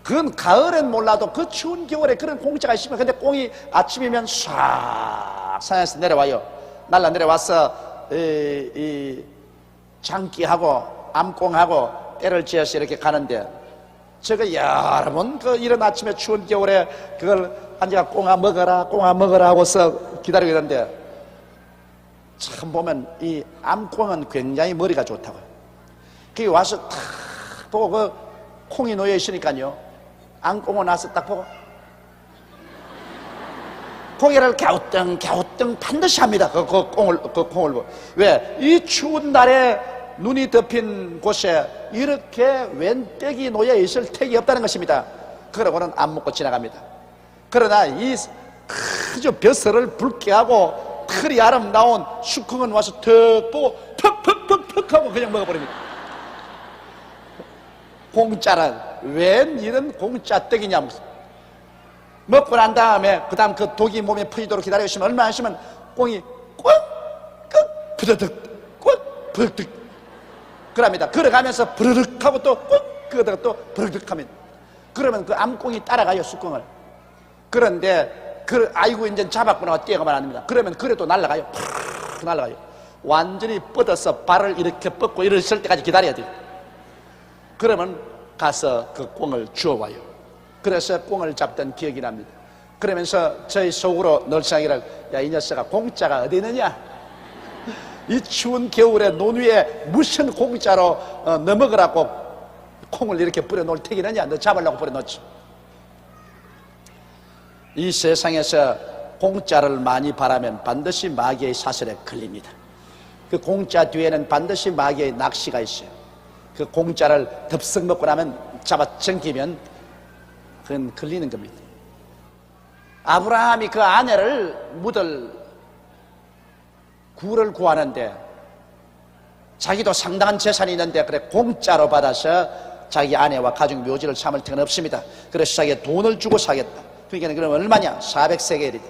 그건 가을엔 몰라도 그 추운 겨울에 그런 공짜가 있으면, 근데 꽁이 아침이면 싹 산에서 내려와요. 날라 내려와서 이 장기하고 암꽁하고 때를 지어서 이렇게 가는데, 제가 여러 번 그 이런 아침에 추운 겨울에 그걸 앉아 꽁아 먹어라 하고서 기다리고 있는데, 참 보면 이 암꽁은 굉장히 머리가 좋다고요. 거기 와서 탁 보고 그 콩이 놓여 있으니까요, 암꽁은 와서 딱 보고 고개를 갸우뚱 반드시 합니다. 그 콩을 보고. 왜? 이 추운 날에 눈이 덮인 곳에 이렇게 웬떼기 놓여 있을 택이 없다는 것입니다. 그러고는 안 먹고 지나갑니다. 그러나 이 그저 벼슬을 붉게 하고 털이 아름다운 수컷은 와서 턱 보고 퍽 하고 그냥 먹어버립니다. 공짜란 웬 이런 공짜 떡이냐. 먹고 난 다음에 그 다음 그 독이 몸에 퍼지도록 기다리시면 얼마 안 있으면 꽁이 꽉 부드득 꽉 부드득 그럽니다. 걸어가면서 부르륵 하고 또 꾹 그러다가 또 부르륵 하면, 그러면 그 암꽁이 따라가요, 쑥꽁을. 그런데 아이고 이제 잡았구나 뛰어가면 안 됩니다. 그러면 그래도 날아가요. 푸르르 날아가요. 완전히 뻗어서 발을 이렇게 뻗고 일어설 때까지 기다려야 돼요. 그러면 가서 그 꽁을 주워와요. 그래서 꽁을 잡던 기억이 납니다. 그러면서 저희 속으로 늘 생각이라, 야, 이 녀석아 공짜가 어디 있느냐? 이 추운 겨울에 논 위에 무슨 공짜로 너 먹으라고 콩을 이렇게 뿌려놓을 택이느냐? 너 잡으려고 뿌려놓지. 이 세상에서 공짜를 많이 바라면 반드시 마귀의 사슬에 걸립니다. 그 공짜 뒤에는 반드시 마귀의 낚시가 있어요. 그 공짜를 덥석 먹고 나면 잡아당기면 그건 걸리는 겁니다. 아브라함이 그 아내를 묻을 굴을 구하는데 자기도 상당한 재산이 있는데 그래 공짜로 받아서 자기 아내와 가족 묘지를 삼을 틈은 없습니다. 그래서 자기가 돈을 주고 사겠다. 그러니까 그럼 얼마냐? 400세겔이다.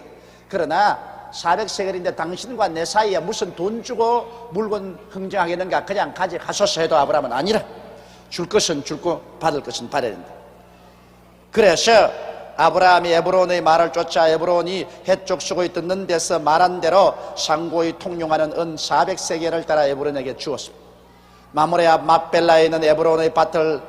그러나 400세겔인데 당신과 내 사이에 무슨 돈 주고 물건 흥정하겠는가? 그냥 가져가소서 해도 아브라함은 아니라 줄 것은 줄고 받을 것은 받아야 된다. 그래서 아브라함이 에브론의 말을 쫓아 에브론이 해쪽 수고에 듣는 데서 말한 대로 상고의 통용하는 은 400세겔을 따라 에브론에게 주었습니다. 마므레 앞 막벨라에 있는 에브론의 밭을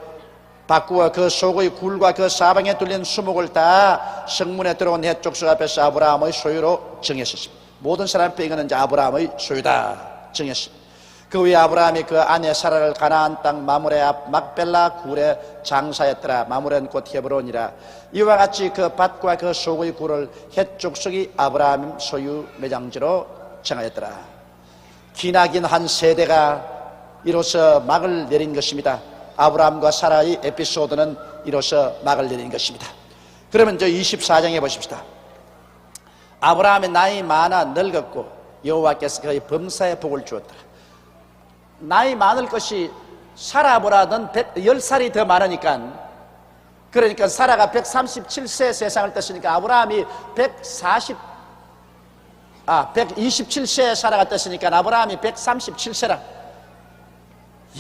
바꾸어 그 속의 굴과 그 사방에 뚫린 수목을 다 성문에 들어온 해쪽 수 앞에서 아브라함의 소유로 정했습니다. 모든 사람 앞에 이거는 이제 아브라함의 소유다 정했습니다. 그 후에 아브라함이 그 아내 사라를 가나안 땅 마므레 앞 막벨라 굴에 장사했더라. 마므레는 곧 헤브론이라. 이와 같이 그 밭과 그 속의 굴을 해쪽 속이 아브라함 소유 매장지로 정하였더라. 기나긴 한 세대가 이로써 막을 내린 것입니다. 아브라함과 사라의 에피소드는 이로써 막을 내린 것입니다. 그러면 저 24장에 보십시다. 아브라함의 나이 많아 늙었고 여호와께서 그의 범사에 복을 주었더라. 나이 많을 것이 사라보다는 10살이 더 많으니까, 그러니까 사라가 137세 세상을 떴으니까 아브라함이 127세에 사라가 떴으니까 아브라함이 137세라.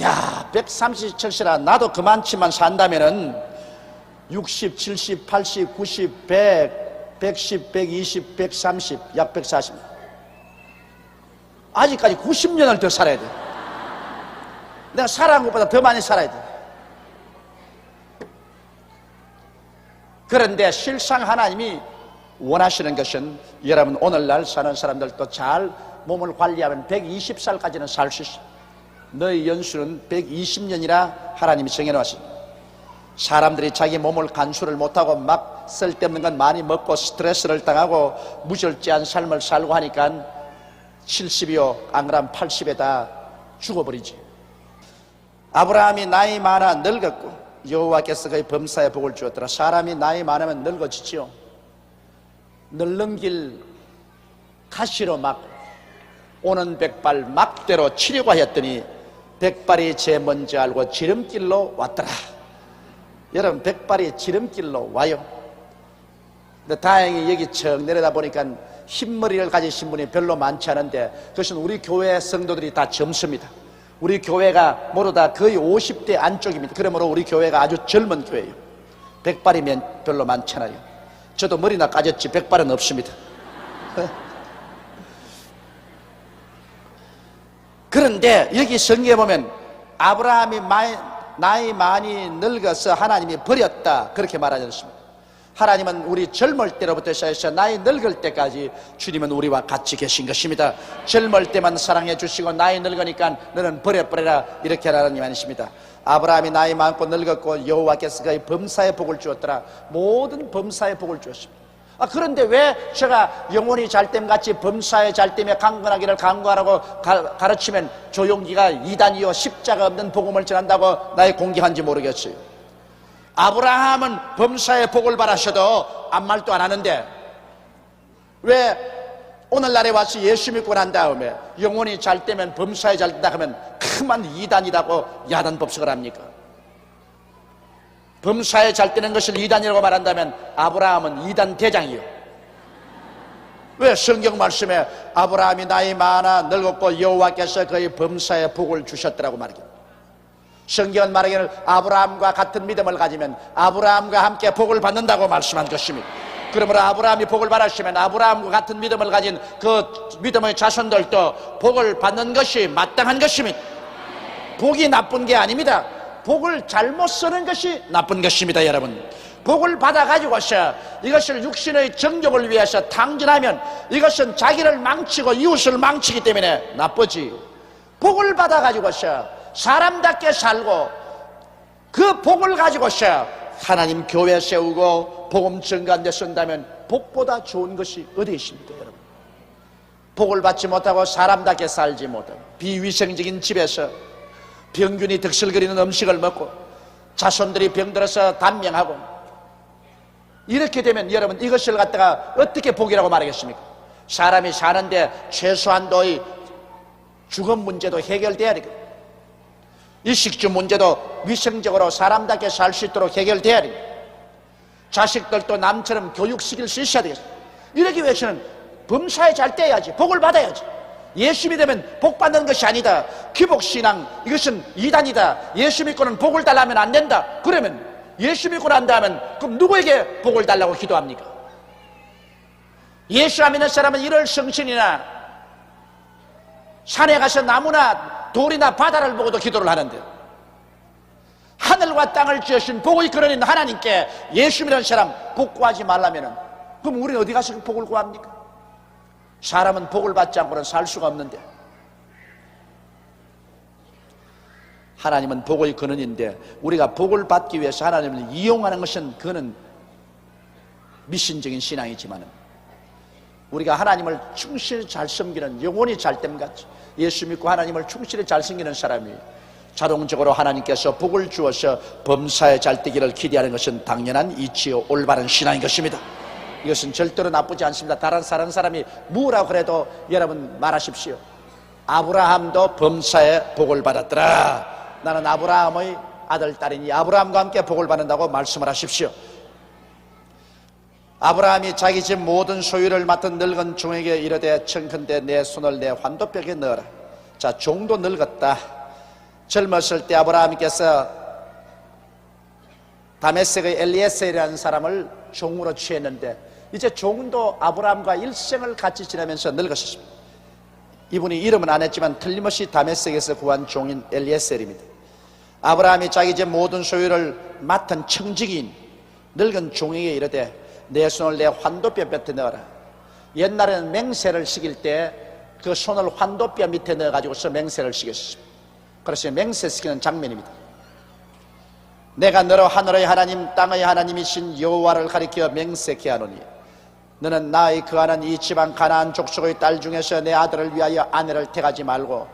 야, 137세라. 나도 그만치만 산다면은 60, 70, 80, 90, 100, 110, 120, 130, 약 140. 아직까지 90년을 더 살아야 돼. 내가 살아간 것보다 더 많이 살아야 돼. 그런데 실상 하나님이 원하시는 것은 여러분 오늘날 사는 사람들도 잘 몸을 관리하면 120살까지는 살 수 있어. 너의 연수는 120년이라 하나님이 정해놓았습니다. 사람들이 자기 몸을 간수를 못하고 막 쓸데없는 건 많이 먹고 스트레스를 당하고 무절제한 삶을 살고 하니까 70이요 안 그러면 80에 다 죽어버리지. 아브라함이 나이 많아 늙었고 여호와께서 그의 범사에 복을 주었더라. 사람이 나이 많으면 늙어지지요. 늙는 길 가시로 막 오는 백발 막대로 치려고 하였더니 백발이 제 먼저 알고 지름길로 왔더라. 여러분 백발이 지름길로 와요. 근데 다행히 여기 척 내려다 보니까 흰머리를 가지신 분이 별로 많지 않은데 그것은 우리 교회 성도들이 다 젊습니다. 우리 교회가 모두 다 거의 50대 안쪽입니다. 그러므로 우리 교회가 아주 젊은 교회예요. 백발이면 별로 많잖아요. 저도 머리나 까졌지 백발은 없습니다. 그런데 여기 성경에 보면 아브라함이 나이 많이 늙어서 하나님이 버렸다 그렇게 말하지 않습니다. 하나님은 우리 젊을 때로부터 시작해서 나이 늙을 때까지 주님은 우리와 같이 계신 것입니다. 젊을 때만 사랑해 주시고 나이 늙으니까 너는 버려버려라 이렇게 하나님 아니십니다. 아브라함이 나이 많고 늙었고 여호와께서 그의 범사에 복을 주었더라. 모든 범사에 복을 주었습니다. 그런데 왜 제가 영혼이 잘됨같이 범사에 잘됨에 강건하기를 강구하라고 가르치면 조용기가 이단이요 십자가 없는 복음을 전한다고 나의 공격한지 모르겠어요. 아브라함은 범사에 복을 받으셔도 아무 말도 안 하는데 왜 오늘날에 와서 예수 믿고 난 다음에 영혼이 잘되면 범사에 잘된다 하면 그만 이단이라고 야단 법석을 합니까? 범사에 잘되는 것을 이단이라고 말한다면 아브라함은 이단 대장이요. 왜 성경 말씀에 아브라함이 나이 많아 늙었고 여호와께서 그의 범사에 복을 주셨더라고 말이죠. 성경은 말하기를 아브라함과 같은 믿음을 가지면 아브라함과 함께 복을 받는다고 말씀한 것입니다. 그러므로 아브라함이 복을 받았으면 아브라함과 같은 믿음을 가진 그 믿음의 자손들도 복을 받는 것이 마땅한 것입니다. 복이 나쁜 게 아닙니다. 복을 잘못 쓰는 것이 나쁜 것입니다. 여러분 복을 받아가지고서 이것을 육신의 정욕을 위해서 탕진하면 이것은 자기를 망치고 이웃을 망치기 때문에 나쁘지. 복을 받아가지고서 사람답게 살고 그 복을 가지고서 하나님 교회 세우고 복음 증거하는 데 쓴다면 복보다 좋은 것이 어디 있습니까? 여러분 복을 받지 못하고 사람답게 살지 못하고 비위생적인 집에서 병균이 득실거리는 음식을 먹고 자손들이 병들어서 단명하고 이렇게 되면 여러분 이것을 갖다가 어떻게 복이라고 말하겠습니까? 사람이 사는데 최소한도의 죽음 문제도 해결돼야 되겠다. 이 식주 문제도 위생적으로 사람답게 살 수 있도록 해결돼야 됩니다. 자식들도 남처럼 교육시킬 수 있어야 되겠습니다. 이러기 위해서는 범사에 잘 떼야지 복을 받아야지. 예수 믿으면 복 받는 것이 아니다. 기복신앙 이것은 이단이다. 예수 믿고는 복을 달라면 안 된다. 그러면 예수 믿고 난 다음에 그럼 누구에게 복을 달라고 기도합니까? 예수 안 믿는 사람은 이럴 성신이나 산에 가서 나무나 돌이나 바다를 보고도 기도를 하는데 하늘과 땅을 지으신 복의 근원인 하나님께 예수 믿는 사람 복 구하지 말라면 그럼 우리는 어디 가서 복을 구합니까? 사람은 복을 받지 않고는 살 수가 없는데 하나님은 복의 근원인데 우리가 복을 받기 위해서 하나님을 이용하는 것은 그는 미신적인 신앙이지만 우리가 하나님을 충실히 잘 섬기는 영혼이 잘됨같이 예수 믿고 하나님을 충실히 잘 섬기는 사람이 자동적으로 하나님께서 복을 주어서 범사에 잘되기를 기대하는 것은 당연한 이치요 올바른 신앙인 것입니다. 이것은 절대로 나쁘지 않습니다. 다른 사람이 뭐라고 그래도 여러분 말하십시오. 아브라함도 범사에 복을 받았더라. 나는 아브라함의 아들 딸이니 아브라함과 함께 복을 받는다고 말씀을 하십시오. 아브라함이 자기 집 모든 소유를 맡은 늙은 종에게 이르되 청컨대 내 손을 내 환도벽에 넣어라. 자, 종도 늙었다. 젊었을 때 아브라함께서 다메섹의 엘리에셀이라는 사람을 종으로 취했는데 이제 종도 아브라함과 일생을 같이 지내면서 늙으셨습니다. 이분이 이름은 안 했지만 틀림없이 다메섹에서 구한 종인 엘리에셀입니다. 아브라함이 자기 이제 모든 소유를 맡은 청지기인 늙은 종에게 이르되 내 손을 내 환도뼈 밑에 넣어라. 옛날에는 맹세를 시킬 때 그 손을 환도뼈 밑에 넣어가지고서 맹세를 시켰습니다. 그래서 맹세시키는 장면입니다. 내가 너로 하늘의 하나님 땅의 하나님이신 여호와를 가리켜 맹세케 하노니 너는 나의 거하는 이 지방 가나안 족속의 딸 중에서 내 아들을 위하여 아내를 택하지 말고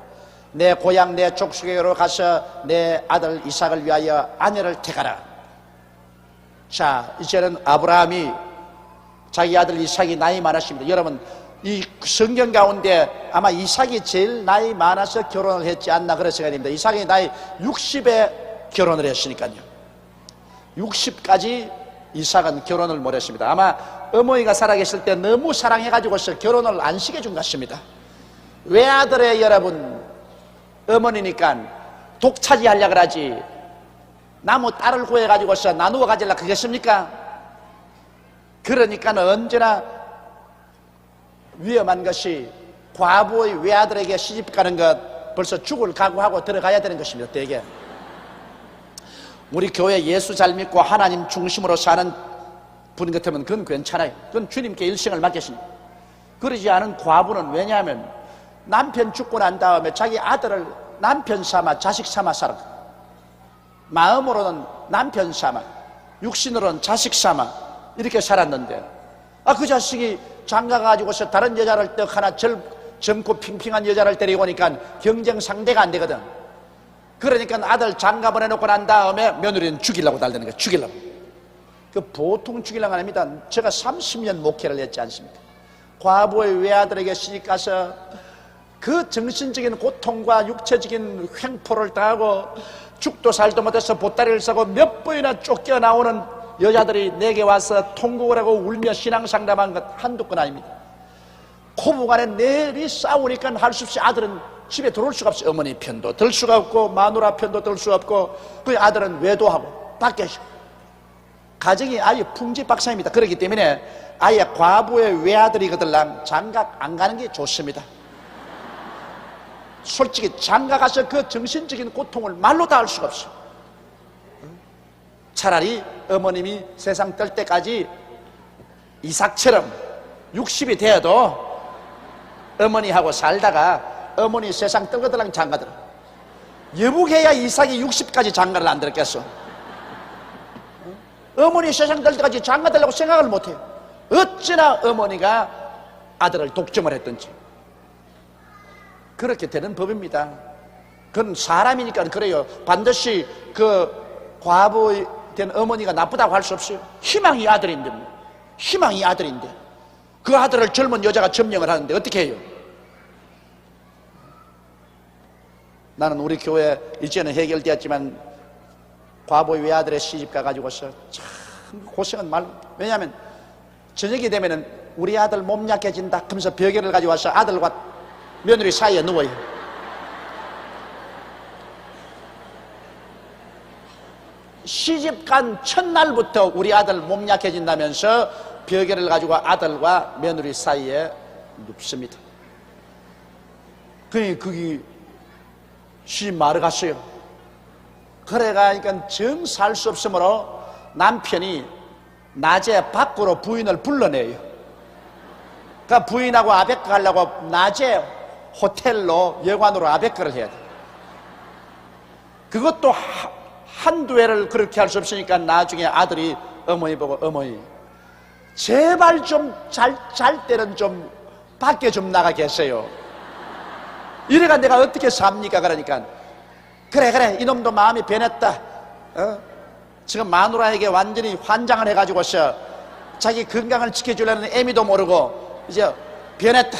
내 고향 내 족속에게로 가서 내 아들 이삭을 위하여 아내를 택하라. 자, 이제는 아브라함이 자기 아들 이삭이 나이 많았습니다. 여러분, 이 성경 가운데 아마 이삭이 제일 나이 많아서 결혼을 했지 않나 그런 생각이 듭니다. 이삭이 나이 60에 결혼을 했으니까요. 60까지 이삭은 결혼을 못 했습니다. 아마 어머니가 살아계실 때 너무 사랑해가지고서 결혼을 안 시켜준 것 같습니다. 외아들의 여러분, 어머니니까 독차지하려고 하지 나무 딸을 구해가지고서 나누어 가지려고 그겠습니까? 그러니까 언제나 위험한 것이 과부의 외아들에게 시집가는 것 벌써 죽을 각오하고 들어가야 되는 것입니다. 대개 우리 교회 예수 잘 믿고 하나님 중심으로 사는 분 같으면 그건 괜찮아요. 그건 주님께 일생을 맡기시니. 그러지 않은 과부는 왜냐하면 남편 죽고 난 다음에 자기 아들을 남편 삼아 자식 삼아 살아. 마음으로는 남편 삼아 육신으로는 자식 삼아 이렇게 살았는데 그 자식이 장가가지고서 다른 여자를 떡 하나 젊고 핑핑한 여자를 데리고 오니까 경쟁 상대가 안 되거든. 그러니까 아들 장가 보내놓고 난 다음에 며느리는 죽이려고 달리는 거야. 죽이려고. 그 보통 죽이려고 아닙니다. 제가 30년 목회를 했지 않습니까? 과부의 외아들에게 시집가서 그 정신적인 고통과 육체적인 횡포를 당하고 죽도 살도 못해서 보따리를 싸고 몇 번이나 쫓겨나오는 여자들이 내게 와서 통곡을 하고 울며 신앙상담한 것 한두 건 아닙니다. 고부간에 내리 싸우니까 할 수 없이 아들은 집에 들어올 수가 없어요. 어머니 편도 들 수가 없고 마누라 편도 들 수 없고 그 아들은 외도하고 밖에 가정이 아예 풍지박산입니다. 그렇기 때문에 아예 과부의 외아들이거들랑 장가 안 가는 게 좋습니다. 솔직히 장가 가서 그 정신적인 고통을 말로 다 할 수가 없어요. 차라리 어머님이 세상 뜰 때까지 이삭처럼 60이 되어도 어머니하고 살다가 어머니 세상 뜰거들랑 장가들어. 여북해야 이삭이 60까지 장가를 안 들었겠어. 어머니 세상 뜰 때까지 장가들라고 생각을 못해요. 어찌나 어머니가 아들을 독점을 했든지 그렇게 되는 법입니다. 그건 사람이니까 그래요. 반드시 그 과부 된 어머니가 나쁘다고 할 수 없어요. 희망이 아들인데 뭐. 희망이 아들인데 그 아들을 젊은 여자가 점령을 하는데 어떻게 해요? 나는 우리 교회 이제는 해결되었지만 과부의 외아들의 시집 가가지고서 참 고생은 말로. 왜냐하면 저녁이 되면은 우리 아들 몸 약해진다 하면서 벽에를 가지고 와서 아들과 며느리 사이에 누워요. 시집간 첫날부터 우리 아들 몸 약해진다면서 벽에를 가지고 아들과 며느리 사이에 눕습니다. 그게 시집 마르 갔어요. 그래가니까 정 살 수 없으므로 남편이 낮에 밖으로 부인을 불러내요. 그러니까 부인하고 아베크 가려고 낮에 호텔로 여관으로 아베크를 해야 돼. 그것도 한두 해를 그렇게 할 수 없으니까 나중에 아들이 어머니 보고 어머니 제발 좀 잘 때는 좀 밖에 좀 나가 계세요. 이래가 내가 어떻게 삽니까? 그러니까 그래 이놈도 마음이 변했다. 지금 마누라에게 완전히 환장을 해가지고서 자기 건강을 지켜주려는 애미도 모르고 이제 변했다.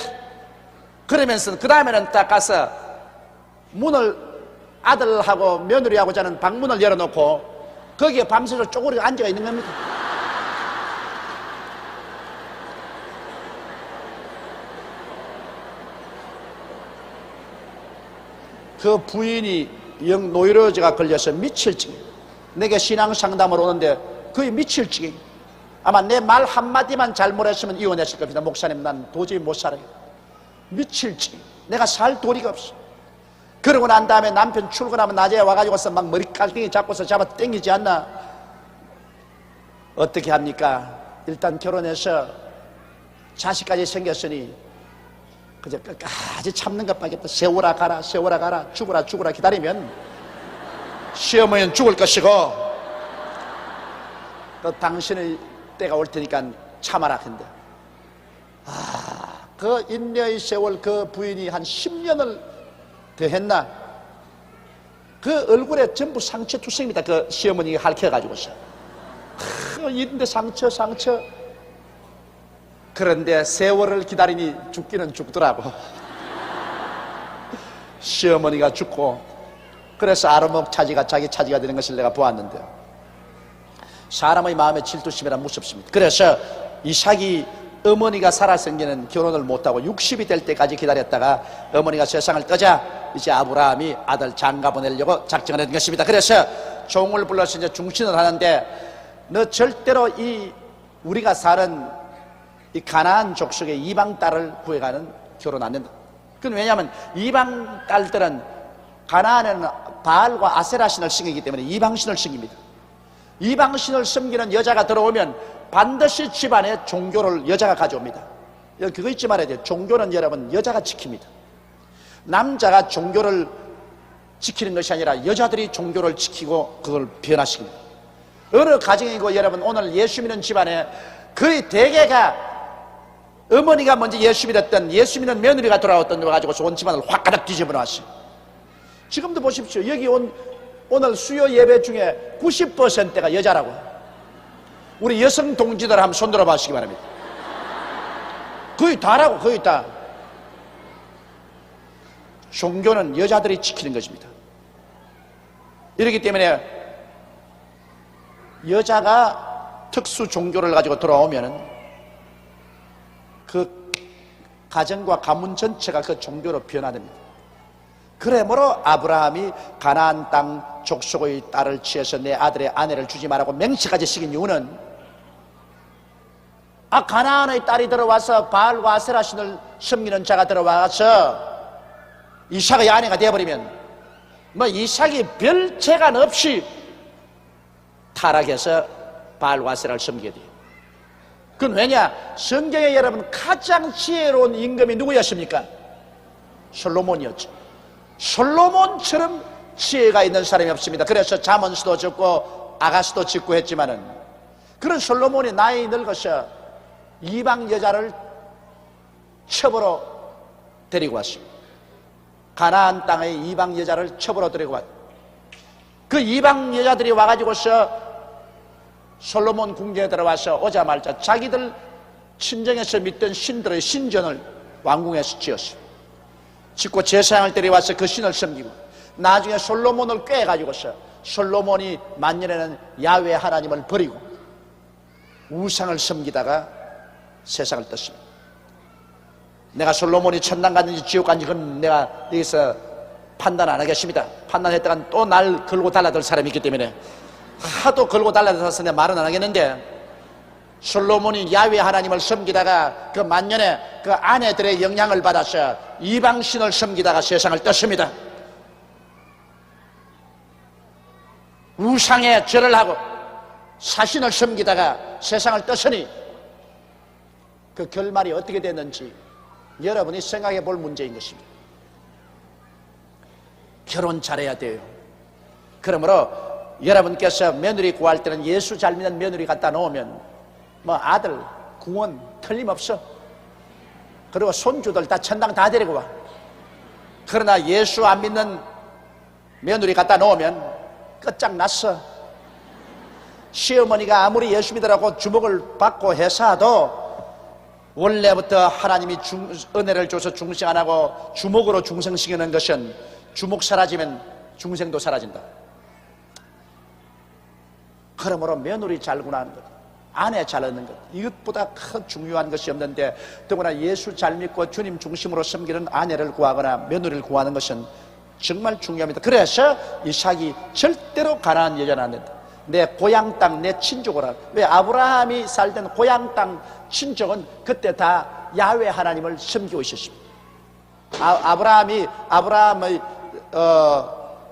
그러면서 그 다음에는 딱 가서 문을 아들하고 며느리하고 자는 방문을 열어놓고 거기에 밤새도록 쪼그리고 앉아 있는 겁니다. 그 부인이 영 노이로제가 걸려서 미칠 지경. 내게 신앙 상담을 오는데 거의 미칠 지경. 아마 내 말 한마디만 잘못했으면 이혼했을 겁니다. 목사님, 난 도저히 못 살아요. 미칠지. 내가 살 도리가 없어. 그러고 난 다음에 남편 출근하면 낮에 와가지고서 막 머리칼등이 잡고서 잡아 당기지 않나? 어떻게 합니까? 일단 결혼해서 자식까지 생겼으니 그저 끝까지 참는 것밖에 없다. 세월아 가라, 세월아 가라, 죽어라 죽어라 기다리면 시어머니는 죽을 것이고 또 당신의 때가 올 테니까 참아라 한대. 그 인내의 세월, 그 부인이 한 10년을 더 했나? 그 얼굴에 전부 상처 투성입니다. 그 시어머니가 핥혀가지고서. 이런데 상처. 그런데 세월을 기다리니 죽기는 죽더라고. 시어머니가 죽고, 그래서 아르목 차지가 자기 차지가 되는 것을 내가 보았는데요. 사람의 마음의 질투심이라 무섭습니다. 그래서 이삭이 어머니가 살아생기는 결혼을 못하고 60이 될 때까지 기다렸다가 어머니가 세상을 떠자 이제 아브라함이 아들 장가 보내려고 작정을 했던 것입니다. 그래서 종을 불러서 이제 중신을 하는데, 너 절대로 이 우리가 사는 이 가나안 족속의 이방 딸을 구해가는 결혼 안 된다. 그건 왜냐하면 이방 딸들은 가나안에는 바알과 아세라 신을 섬기기 때문에 이방신을 섬깁니다. 이방신을 섬기는 여자가 들어오면 반드시 집안에 종교를 여자가 가져옵니다. 그거 잊지 말아야 돼요. 종교는 여러분 여자가 지킵니다. 남자가 종교를 지키는 것이 아니라 여자들이 종교를 지키고 그걸 변화시킵니다. 어느 가정이고 여러분 오늘 예수 믿는 집안에 거의 대개가 어머니가 먼저 예수 믿었던, 예수 믿는 며느리가 돌아왔던 거 가지고서 온 집안을 확 가득 뒤집어 놨어요. 지금도 보십시오. 여기 오늘 수요 예배 중에 90%가 여자라고. 우리 여성 동지들 한번 손들어 봐주시기 바랍니다. 거의 다라고, 거의 다. 종교는 여자들이 지키는 것입니다. 이렇기 때문에 여자가 특수 종교를 가지고 돌아오면은 그 가정과 가문 전체가 그 종교로 변화됩니다. 그러므로 아브라함이 가나안 땅 족속의 딸을 취해서 내 아들의 아내를 주지 말라고 맹세까지 시킨 이유는, 가나안의 딸이 들어와서 바알과 아세라 신을 섬기는 자가 들어와서 이삭의 아내가 되어버리면 이삭이 별 재간 없이 타락해서 바알과 아세라를 섬기게 돼요. 그건 왜냐? 성경에 여러분 가장 지혜로운 임금이 누구였습니까? 솔로몬이었죠. 솔로몬처럼 지혜가 있는 사람이 없습니다. 그래서 잠언수도 짓고 아가수도 짓고 했지만은, 그런 솔로몬이 나이 늙어서 이방 여자를 첩으로 데리고 왔습니다. 가나안 땅의 이방 여자를 첩으로 데리고 왔. 그 이방 여자들이 와가지고서 솔로몬 궁전에 들어와서 오자마자 자기들 친정에서 믿던 신들의 신전을 왕궁에서 지었어요. 짓고 제사장을 데려와서 그 신을 섬기고, 나중에 솔로몬을 꾀가지고서 솔로몬이 만년에는 야훼 하나님을 버리고 우상을 섬기다가 세상을 떴습니다. 내가 솔로몬이 천당 갔는지 지옥 갔는지 그건 내가 여기서 판단 안 하겠습니다. 판단했다간 또 날 걸고 달라들 사람이 있기 때문에 하도 걸고 달라들어서 내가 말은 안 하겠는데, 솔로몬이 야훼 하나님을 섬기다가 그 만년에 그 아내들의 영향을 받아서 이방신을 섬기다가 세상을 떴습니다. 우상에 절을 하고 사신을 섬기다가 세상을 떴으니 그 결말이 어떻게 됐는지 여러분이 생각해 볼 문제인 것입니다. 결혼 잘해야 돼요. 그러므로 여러분께서 며느리 구할 때는 예수 잘 믿는 며느리 갖다 놓으면 아들, 궁원 틀림없어. 그리고 손주들 다 천당 다 데리고 와. 그러나 예수 안 믿는 며느리 갖다 놓으면 끝장났어. 시어머니가 아무리 예수 믿으라고 주목을 받고 해서도 원래부터 하나님이 은혜를 줘서 중생 안 하고 주목으로 중생시키는 것은 주목 사라지면 중생도 사라진다. 그러므로 며느리 잘 구하는 것, 아내 잘 얻는 것, 이것보다 큰 중요한 것이 없는데, 더구나 예수 잘 믿고 주님 중심으로 섬기는 아내를 구하거나 며느리를 구하는 것은 정말 중요합니다. 그래서 이삭이 절대로 가나안 여자는 안 된다. 내 고향 땅, 내 친족을. 왜? 아브라함이 살던 고향 땅 친족은 그때 다 야훼 하나님을 섬기고 있었습니다. 아브라함의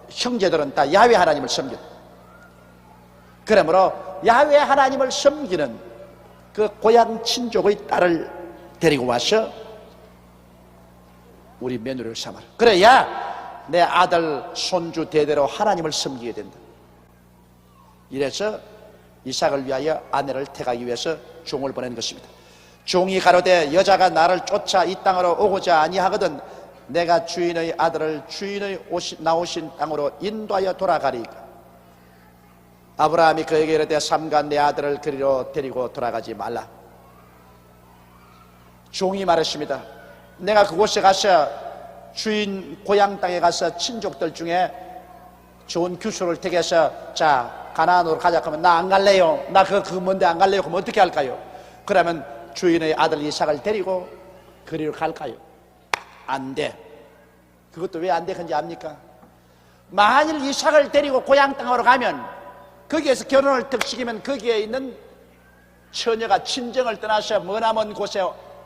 형제들은 다 야훼 하나님을 섬겼다. 그러므로 야훼 하나님을 섬기는 그 고향 친족의 딸을 데리고 와서 우리 며느리를 삼아라. 그래야 내 아들 손주 대대로 하나님을 섬기게 된다. 이래서 이삭을 위하여 아내를 택하기 위해서 종을 보낸 것입니다. 종이 가로되 여자가 나를 쫓아 이 땅으로 오고자 아니하거든 내가 주인의 아들을 주인의 나오신 땅으로 인도하여 돌아가리이까. 아브라함이 그에게 이르되 삼가 내 아들을 그리로 데리고 돌아가지 말라. 종이 말했습니다. 내가 그곳에 가서 주인 고향 땅에 가서 친족들 중에 좋은 규수를 택해서 자 가나안으로 가자 하면 나 안 갈래요. 나 그 뭔데 안 갈래요. 그럼 어떻게 할까요? 그러면 주인의 아들 이삭을 데리고 그리로 갈까요? 안 돼. 그것도 왜 안 되는지 압니까? 만일 이삭을 데리고 고향 땅으로 가면 거기에서 결혼을 득시키면 거기에 있는 처녀가 친정을 떠나서 머나먼 곳에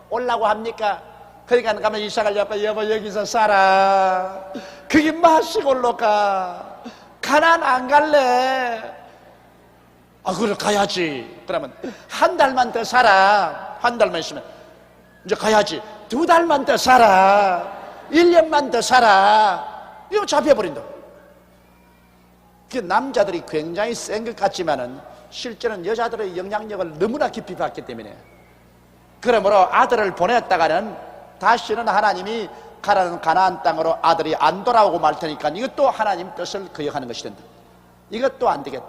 오려고 합니까? 그러니까 가면 이삭을 잡고 여보 여기서 살아. 그게 마시골로 가. 가나안 안 갈래. 아 그래 가야지. 그러면 한 달만 더 살아. 한 달만 있으면 이제 가야지. 두 달만 더 살아. 1년만 더 살아. 이거 잡혀버린다. 그 남자들이 굉장히 센 것 같지만은 실제는 여자들의 영향력을 너무나 깊이 받기 때문에 그러므로 아들을 보냈다가는 다시는 하나님이 가라는 가나안 땅으로 아들이 안 돌아오고 말 테니까 이것도 하나님 뜻을 거역하는 것이 된다. 이것도 안 되겠다.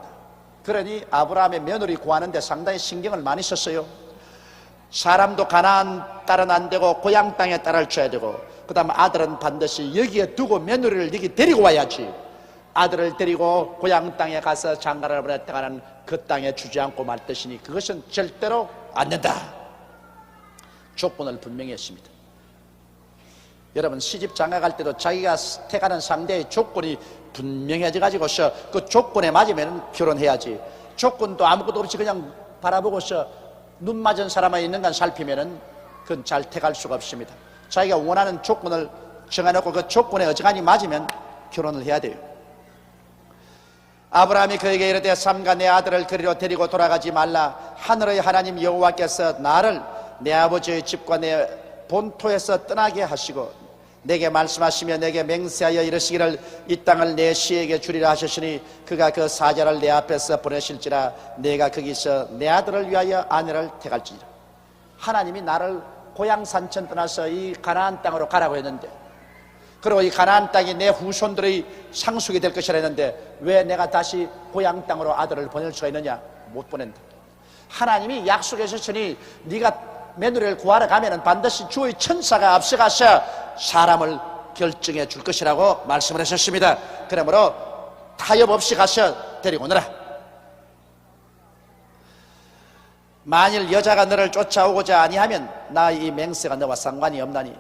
그러니 아브라함의 며느리 구하는데 상당히 신경을 많이 썼어요. 사람도 가나안 딸은 안 되고 고향 땅에 딸을 줘야 되고 그 다음 아들은 반드시 여기에 두고 며느리를 여기 데리고 와야지. 아들을 데리고 고향 땅에 가서 장가를 보냈다가는 그 땅에 주지 않고 말 것이니 그것은 절대로 안 된다. 조건을 분명히 했습니다. 여러분 시집 장가 갈 때도 자기가 택하는 상대의 조건이 분명해져 가지고서 그 조건에 맞으면 결혼해야지. 조건도 아무것도 없이 그냥 바라보고서 눈 맞은 사람만 있는가 살피면은 그건 잘 택할 수가 없습니다. 자기가 원하는 조건을 정해놓고 그 조건에 어지간히 맞으면 결혼을 해야 돼요. 아브라함이 그에게 이르되 삼가 내 아들을 그리로 데리고 돌아가지 말라. 하늘의 하나님 여호와께서 나를 내 아버지의 집과 내 본토에서 떠나게 하시고 내게 말씀하시며 내게 맹세하여 이르시기를 이 땅을 내 시에게 주리라 하셨으니 그가 그 사자를 내 앞에서 보내실지라 내가 거기서 내 아들을 위하여 아내를 택할지니라. 하나님이 나를 고향 산천 떠나서 이 가나안 땅으로 가라고 했는데 그리고 이 가나안 땅이 내 후손들의 상속이 될 것이라 했는데 왜 내가 다시 고향 땅으로 아들을 보낼 수가 있느냐? 못 보낸다. 하나님이 약속하셨으니 네가 며느리를 구하러 가면은 반드시 주의 천사가 앞서가서 사람을 결정해 줄 것이라고 말씀을 하셨습니다. 그러므로 타협 없이 가서 데리고 오너라. 만일 여자가 너를 쫓아오고자 아니하면 나 이 맹세가 너와 상관이 없나니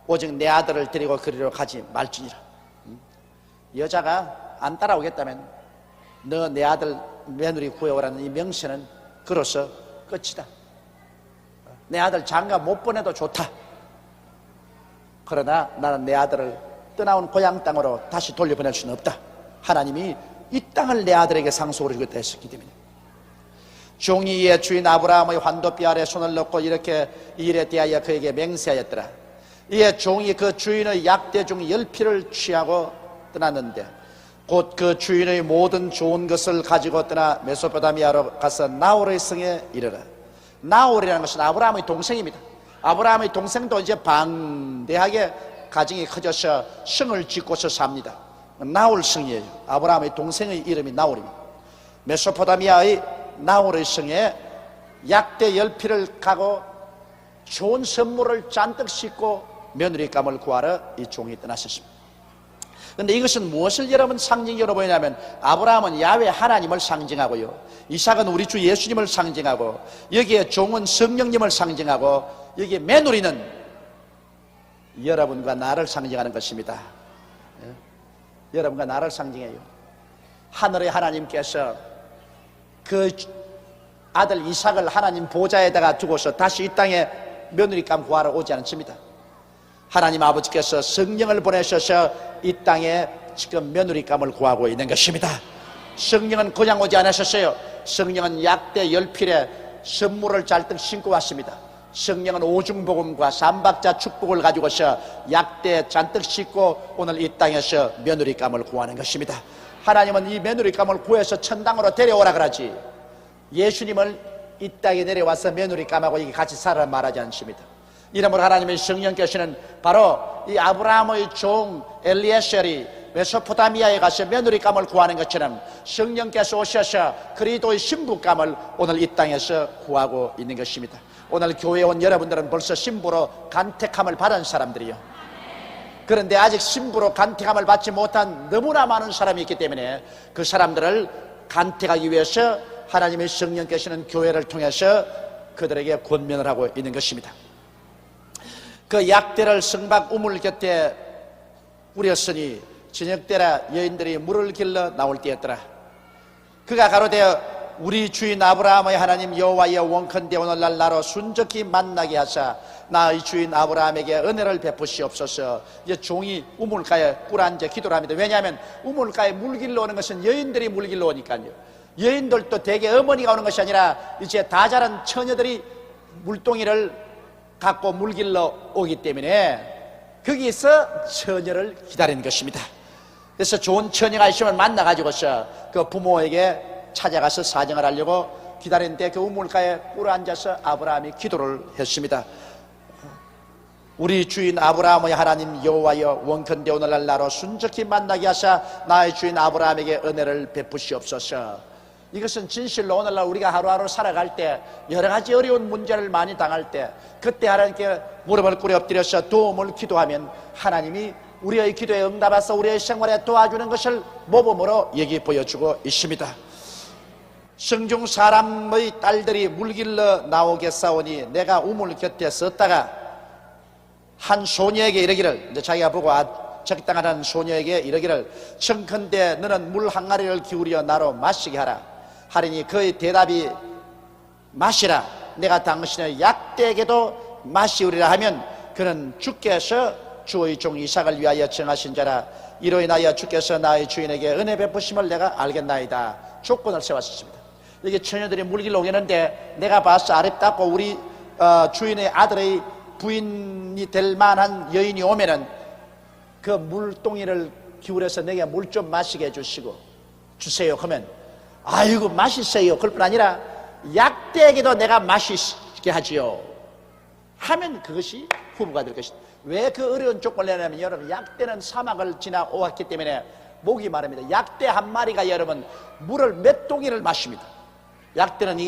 오직 내 아들을 데리고 그리로 가지 말지니라. 여자가 안 따라오겠다면 너 내 아들 며느리 구해오라는 이 명세는 그로서 끝이다. 내 아들 장가 못 보내도 좋다. 그러나 나는 내 아들을 떠나온 고향 땅으로 다시 돌려보낼 수는 없다. 하나님이 이 땅을 내 아들에게 상속으로 주겠다 했었기 때문에 종이 이에 주인 아브라함의 환도뼈 아래 손을 넣고 이렇게 이 일에 대하여 그에게 맹세하였더라. 이에 종이 그 주인의 약대 중 10피를 취하고 떠났는데 곧 그 주인의 모든 좋은 것을 가지고 떠나 메소포타미아로 가서 나홀의 성에 이르러. 나홀이라는 것은 아브라함의 동생입니다. 아브라함의 동생도 이제 방대하게 가정이 커져서 성을 짓고서 삽니다. 나홀 성이에요. 아브라함의 동생의 이름이 나홀입니다. 메소포타미아의 나홀의 성에 약대 10피를 가고 좋은 선물을 잔뜩 싣고 며느리감을 구하러 이 종이 떠났었습니다. 그런데 이것은 무엇을 여러분 상징적으로 보이냐면 아브라함은 야훼 하나님을 상징하고요, 이삭은 우리 주 예수님을 상징하고, 여기에 종은 성령님을 상징하고, 여기에 며느리는 여러분과 나를 상징하는 것입니다. 여러분과 나를 상징해요. 하늘의 하나님께서 그 아들 이삭을 하나님 보좌에다가 두고서 다시 이 땅에 며느리감 구하러 오지 않습니다. 하나님 아버지께서 성령을 보내셔서 이 땅에 지금 며느리감을 구하고 있는 것입니다. 성령은 그냥 오지 않으셨어요. 성령은 약대 열필에 선물을 잔뜩 신고 왔습니다. 성령은 오중복음과 삼박자 축복을 가지고서 약대 잔뜩 싣고 오늘 이 땅에서 며느리감을 구하는 것입니다. 하나님은 이 며느리감을 구해서 천당으로 데려오라 그러지, 예수님을 이 땅에 내려와서 며느리감하고 이게 같이 살아라 말하지 않습니다. 이러므로 하나님의 성령께서는 바로 이 아브라함의 종 엘리에셀이 메소포타미아에 가서 며느리감을 구하는 것처럼 성령께서 오셔서 그리스도의 신부감을 오늘 이 땅에서 구하고 있는 것입니다. 오늘 교회에 온 여러분들은 벌써 신부로 간택함을 받은 사람들이요, 그런데 아직 신부로 간택함을 받지 못한 너무나 많은 사람이 있기 때문에 그 사람들을 간택하기 위해서 하나님의 성령께서는 교회를 통해서 그들에게 권면을 하고 있는 것입니다. 그 약대를 성박 우물 곁에 우렸으니 저녁때라 여인들이 물을 길러 나올 때였더라. 그가 가로되 우리 주인 아브라함의 하나님 여호와여 원컨대 오늘날 나로 순적히 만나게 하사 나의 주인 아브라함에게 은혜를 베푸시옵소서. 이제 종이 우물가에 꿇어앉아 기도를 합니다. 왜냐하면 우물가에 물 길러 오는 것은 여인들이 물 길러 오니까요. 여인들도 대개 어머니가 오는 것이 아니라 이제 다 자란 처녀들이 물동이를 갖고 물 길러 오기 때문에 거기서 처녀를 기다리는 것입니다. 그래서 좋은 처녀가 있으면 만나가지고서 그 부모에게 찾아가서 사정을 하려고 기다리는데 그 우물가에 꿇어앉아서 아브라함이 기도를 했습니다. 우리 주인 아브라함의 하나님 여호와여 원컨대 오늘날 나로 순적히 만나게 하사 나의 주인 아브라함에게 은혜를 베푸시옵소서. 이것은 진실로 오늘날 우리가 하루하루 살아갈 때 여러 가지 어려운 문제를 많이 당할 때 그때 하나님께 무릎을 꿇어 엎드려서 도움을 기도하면 하나님이 우리의 기도에 응답하사 우리의 생활에 도와주는 것을 모범으로 여기 보여주고 있습니다. 성중 사람의 딸들이 물길러 나오겠사오니 내가 우물 곁에 섰다가 한 소녀에게 이르기를, 이제 자기가 보고 적당한 소녀에게 이르기를 청컨대 너는 물 항아리를 기울여 나로 마시게 하라 하리니 그의 대답이 마시라 내가 당신의 약대에게도 마시우리라 하면 그는 주께서 주의 종 이삭을 위하여 정하신 자라 이로 인하여 주께서 나의 주인에게 은혜 베푸심을 내가 알겠나이다. 조건을 세웠습니다. 이게 처녀들이 물길로 오겠는데 내가 봐서 아름답고 우리 주인의 아들의 부인이 될 만한 여인이 오면은 그 물동이를 기울여서 내게 물 좀 마시게 해주시고 주세요 하면 아이고 마시세요 그럴 뿐 아니라 약대에게도 내가 마시게 하지요 하면 그것이 후보가 될 것이다. 왜 그 어려운 조건을 내냐면 여러분 약대는 사막을 지나왔기 때문에 목이 마릅니다. 약대 한 마리가 여러분 물을 몇 동이를 마십니다. 약대는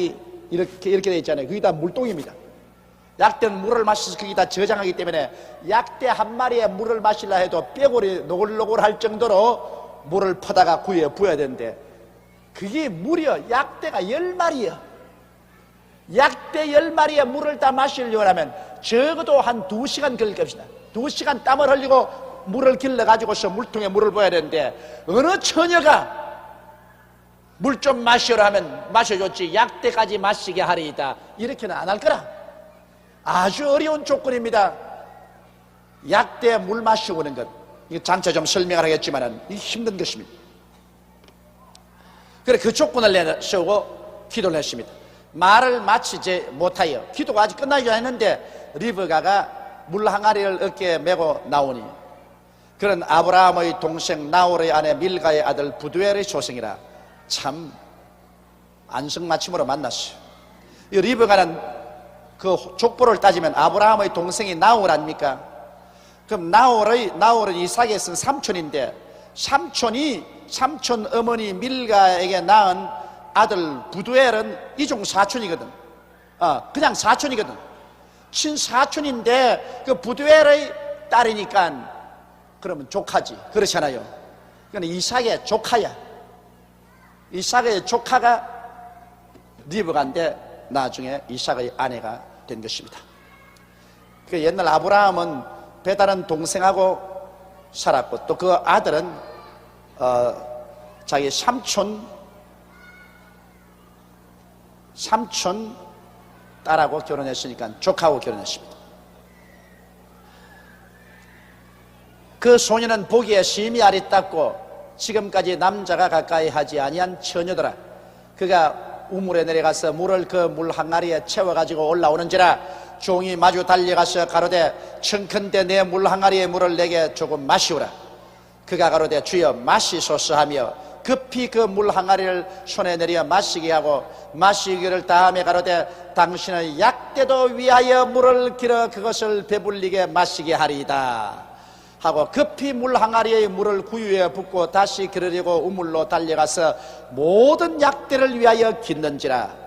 이렇게 되어 있잖아요. 그게 다 물동입니다. 약대는 물을 마셔서 그게 다 저장하기 때문에 약대 한 마리에 물을 마시려 해도 뼈골이 노골노골할 정도로 물을 퍼다가 구에 부어야 되는데 그게 무려 약대가 10마리요. 약대 10마리에 물을 다 마시려고 하면 적어도 한 2시간 걸릴 것이다. 2시간 땀을 흘리고 물을 길러가지고서 물통에 물을 부어야 되는데 어느 처녀가 물 좀 마시라 하면 마셔줬지 약대까지 마시게 하리이다 이렇게는 안 할 거라. 아주 어려운 조건입니다. 약대 물 마시고 오는 것 이거 장차 좀 설명을 하겠지만 힘든 것입니다. 그래 그 조건을 내세우고 기도를 했습니다. 말을 마치지 못하여 기도가 아직 끝나지 않았는데 리브가가 물 항아리를 어깨에 메고 나오니 그런 아브라함의 동생 나홀의 아내 밀가의 아들 부두엘의 조생이라. 참 안성맞춤으로 만났어요. 이 리브가는 그 족보를 따지면 아브라함의 동생이 나홀 아닙니까? 그럼 나홀은 이삭의 쓴 삼촌인데 삼촌 어머니 밀가에게 낳은 아들 부두엘은 이종 사촌이거든. 그냥 사촌이거든. 친사촌인데 그 부두엘의 딸이니까 그러면 조카지. 그렇잖아요. 그러니까 이삭의 조카야. 이삭의 조카가 리브가인데 나중에 이삭의 아내가 된 것입니다. 그 옛날 아브라함은 배다른 동생하고 살았고 또 그 아들은 자기 삼촌 삼촌 딸하고 결혼했으니까 조카하고 결혼했습니다. 그 소녀는 보기에 심히 아리따고 지금까지 남자가 가까이 하지 아니한 처녀더라. 그가 우물에 내려가서 물을 그 물 항아리에 채워가지고 올라오는지라 종이 마주 달려가서 가로되 청컨대 내 물 항아리의 물을 내게 조금 마시오라. 그가 가로되 주여 마시소서 하며 급히 그 물 항아리를 손에 내려 마시게 하고 마시기를 다음에 가로되 당신의 약대도 위하여 물을 길어 그것을 배불리게 마시게 하리이다 하고 급히 물 항아리의 물을 구유에 붓고 다시 기르려고 우물로 달려가서 모든 약대를 위하여 깃는지라.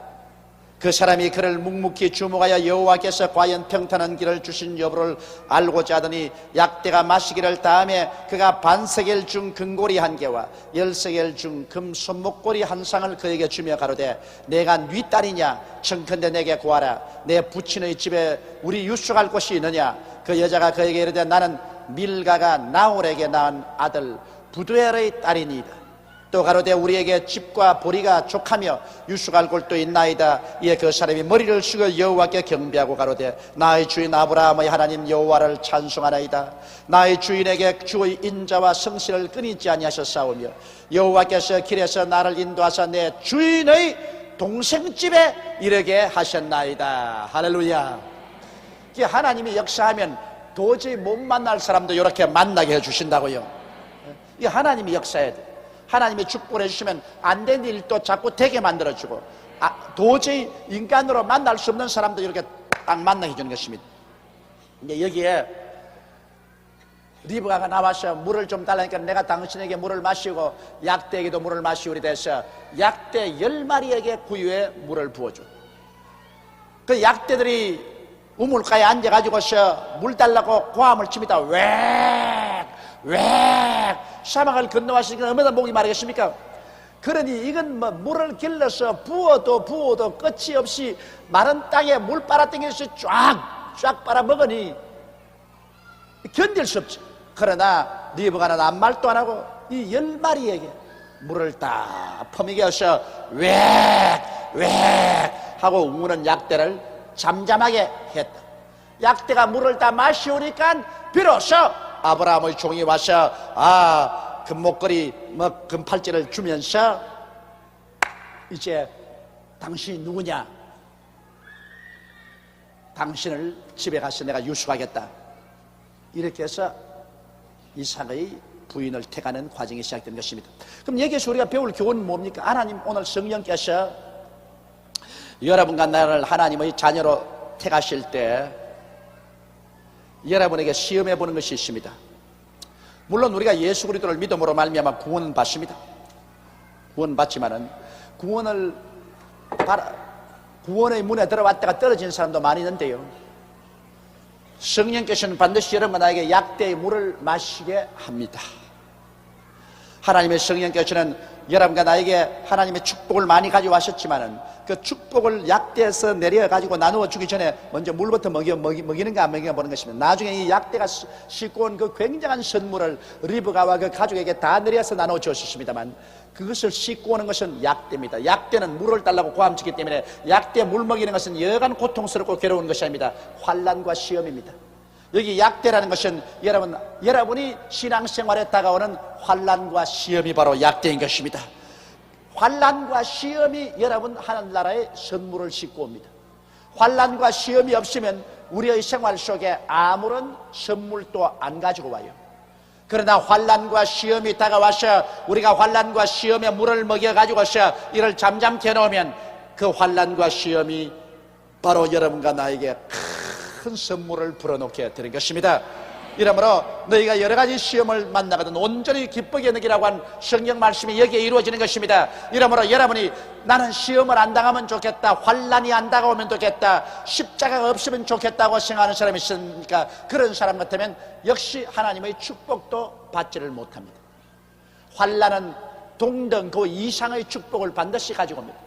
그 사람이 그를 묵묵히 주목하여 여호와께서 과연 평탄한 길을 주신 여부를 알고자 하더니 약대가 마시기를 다음에 그가 반세겔 중 금고리 한 개와 10세겔 중 금 손목고리 한 상을 그에게 주며 가로되 내가 네 딸이냐 청컨대 내게 구하라. 내 부친의 집에 우리 유숙할 곳이 있느냐. 그 여자가 그에게 이르되 나는 밀가가 나홀에게 낳은 아들 부두엘의 딸이니이다. 또 가로되 우리에게 집과 보리가 족하며 유숙할 곳도 있나이다. 이에 그 사람이 머리를 숙여 여호와께 경배하고 가로되 나의 주인 아브라함의 하나님 여호와를 찬송하나이다. 나의 주인에게 주의 인자와 성실을 끊이지 아니하셨사오며 여호와께서 길에서 나를 인도하사 내 주인의 동생 집에 이르게 하셨나이다. 할렐루야. 하나님이 역사하면 도저히 못 만날 사람도 이렇게 만나게 해주신다고요. 이 하나님이 역사해야 돼. 하나님이 축복을 해주시면 안 되는 일도 자꾸 되게 만들어주고 도저히 인간으로 만날 수 없는 사람도 이렇게 딱 만나게 해주는 것입니다. 이제 여기에 리브가가 나와서 물을 좀 달라니까 내가 당신에게 물을 마시고 약대에게도 물을 마시오리 돼서 약대 10마리에게 구유에 물을 부어줘. 그 약대들이 우물가에 앉아가지고서 물 달라고 고함을 칩니다. 왜 사막을 건너왔으니까 얼마나 목이 마르겠습니까? 그러니 이건 뭐 물을 길러서 부어도 끝이 없이 마른 땅에 물 빨아당겨서 쫙 빨아먹으니 견딜 수 없지. 그러나 리브가는 아무 말도 안 하고 이 10마리에게 물을 딱 퍼미겨서 왜 하고 우는 약대를 잠잠하게 했다. 약대가 물을 다 마시오니까 비로소 아브라함의 종이 와서 금목걸이 금팔찌를 주면서 이제 당신이 누구냐? 당신을 집에 가서 내가 유숙하겠다. 이렇게 해서 이삭의 부인을 택하는 과정이 시작된 것입니다. 그럼 여기에서 우리가 배울 교훈은 뭡니까? 하나님 오늘 성령께서 여러분과 나를 하나님의 자녀로 택하실 때 여러분에게 시험해 보는 것이 있습니다. 물론 우리가 예수 그리스도를 믿음으로 말미암아 구원은 받습니다. 구원 받지만은 구원의 문에 들어왔다가 떨어진 사람도 많이 있는데요. 성령께서는 반드시 여러분과 나에게 약대의 물을 마시게 합니다. 하나님의 성령께서는 여러분과 나에게 하나님의 축복을 많이 가져와셨지만은 그 축복을 약대에서 내려가지고 나누어 주기 전에 먼저 물부터 먹이는가 안 먹이는가 보는 것입니다. 나중에 이 약대가 싣고 온 그 굉장한 선물을 리브가와 그 가족에게 다 내려서 나누어 주었습니다만 그것을 싣고 오는 것은 약대입니다. 약대는 물을 달라고 고함치기 때문에 약대 물 먹이는 것은 여간 고통스럽고 괴로운 것이 아닙니다. 환난과 시험입니다. 여기 약대라는 것은 여러분이 신앙생활에 다가오는 환난과 시험이 바로 약대인 것입니다. 환난과 시험이 여러분 하늘나라의 선물을 싣고 옵니다. 환난과 시험이 없으면 우리의 생활 속에 아무런 선물도 안 가지고 와요. 그러나 환난과 시험이 다가와서 우리가 환난과 시험에 물을 먹여가지고서 이를 잠잠케 해놓으면 그 환난과 시험이 바로 여러분과 나에게 큰 선물을 불어넣게 되는 것입니다. 이러므로 너희가 여러 가지 시험을 만나거든 온전히 기쁘게 여기라고 한 성경 말씀이 여기에 이루어지는 것입니다. 이러므로 여러분이 나는 시험을 안 당하면 좋겠다, 환난이 안 다가오면 좋겠다, 십자가가 없으면 좋겠다고 생각하는 사람이 있으니까 그런 사람 같으면 역시 하나님의 축복도 받지를 못합니다. 환난은 동등 그 이상의 축복을 반드시 가지고 옵니다.